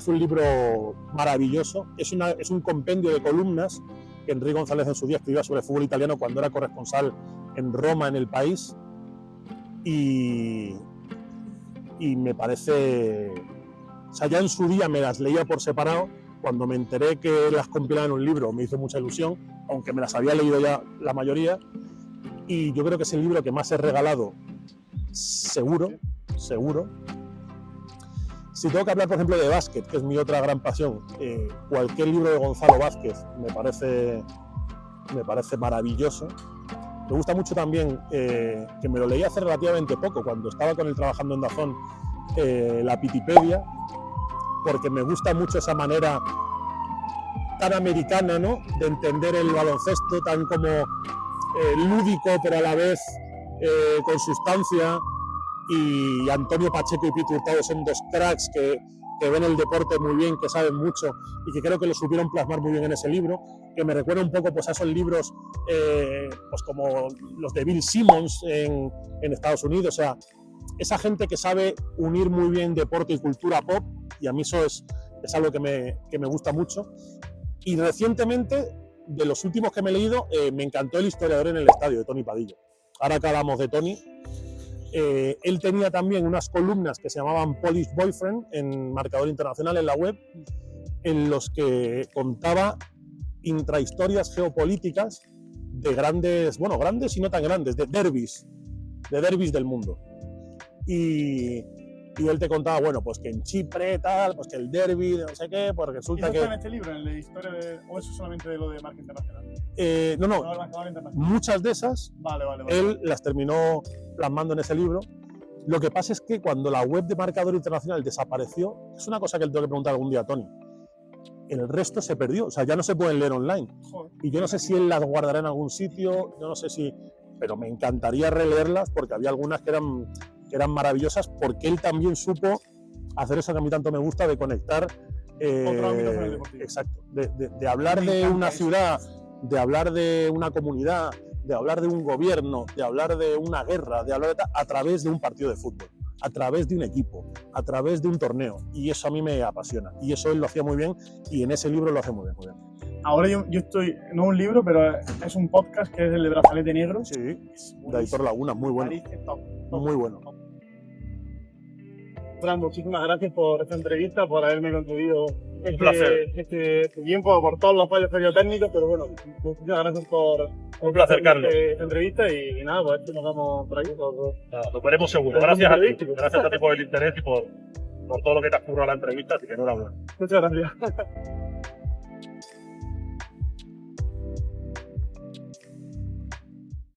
un libro maravilloso. Es un compendio de columnas que Enrique González en su día escribía sobre fútbol italiano cuando era corresponsal en Roma, en El País. Y me parece... O sea, ya en su día me las leía por separado. Cuando me enteré que las compilaba en un libro me hizo mucha ilusión, aunque me las había leído ya la mayoría. Y yo creo que es el libro que más he regalado, seguro. Si tengo que hablar, por ejemplo, de básquet, que es mi otra gran pasión, cualquier libro de Gonzalo Vázquez me parece maravilloso. Me gusta mucho también, que me lo leí hace relativamente poco, cuando estaba con él trabajando en Dazón, la Pitipedia, porque me gusta mucho esa manera tan americana, ¿no?, de entender el baloncesto, tan como lúdico, pero a la vez con sustancia. Y Antonio Pacheco y Pitu Hurtado son 2 cracks que ven el deporte muy bien, que saben mucho y que creo que lo supieron plasmar muy bien en ese libro, que me recuerda un poco pues, a esos libros pues como los de Bill Simmons en Estados Unidos. O sea, esa gente que sabe unir muy bien deporte y cultura pop, y a mí eso es algo que me gusta mucho. Y recientemente, de los últimos que me he leído, me encantó El historiador en el estadio, de Tony Padilla. Ahora que hablamos de Tony, él tenía también unas columnas que se llamaban Polish Boyfriend en Marcador Internacional en la web, en los que contaba intrahistorias geopolíticas de grandes y no tan grandes, de derbis del mundo. Y él te contaba, bueno, pues que en Chipre, tal, pues que el derbi, no sé qué, pues resulta que... ¿Eso está en este libro, en la historia o eso solamente de lo de marca internacional? No, muchas de esas, vale. Él las terminó plasmando en ese libro. Lo que pasa es que cuando la web de Marcador Internacional desapareció, es una cosa que le tengo que preguntar algún día a Tony, el resto se perdió, o sea, ya no se pueden leer online. Joder. Y yo no sé si él las guardará en algún sitio, yo no sé si... Pero me encantaría releerlas porque había algunas que eran maravillosas, porque él también supo hacer eso que a mí tanto me gusta, de conectar otro ámbito con el deportivo. Exacto, de hablar de una ciudad, de hablar de una comunidad, de hablar de un gobierno, de hablar de una guerra, de hablar a través de un partido de fútbol, a través de un equipo, a través de un torneo, y eso a mí me apasiona, y eso él lo hacía muy bien, y en ese libro lo hace muy bien. Ahora yo estoy, no un libro, pero es un podcast que es el de Brazalete Negro. Sí, de Aitor Laguna, muy bueno. Muy bueno. Fran, muchísimas gracias por esta entrevista, por haberme concedido placer. este tiempo, por todos los fallos técnicos, pero bueno, muchísimas gracias por Un placer, Carlos. esta entrevista y nada, pues nos vamos por aquí. Nada, lo veremos seguro. Gracias a ti. Gracias a ti por el interés y por todo lo que te has currado la entrevista, así que enhorabuena. Muchas gracias.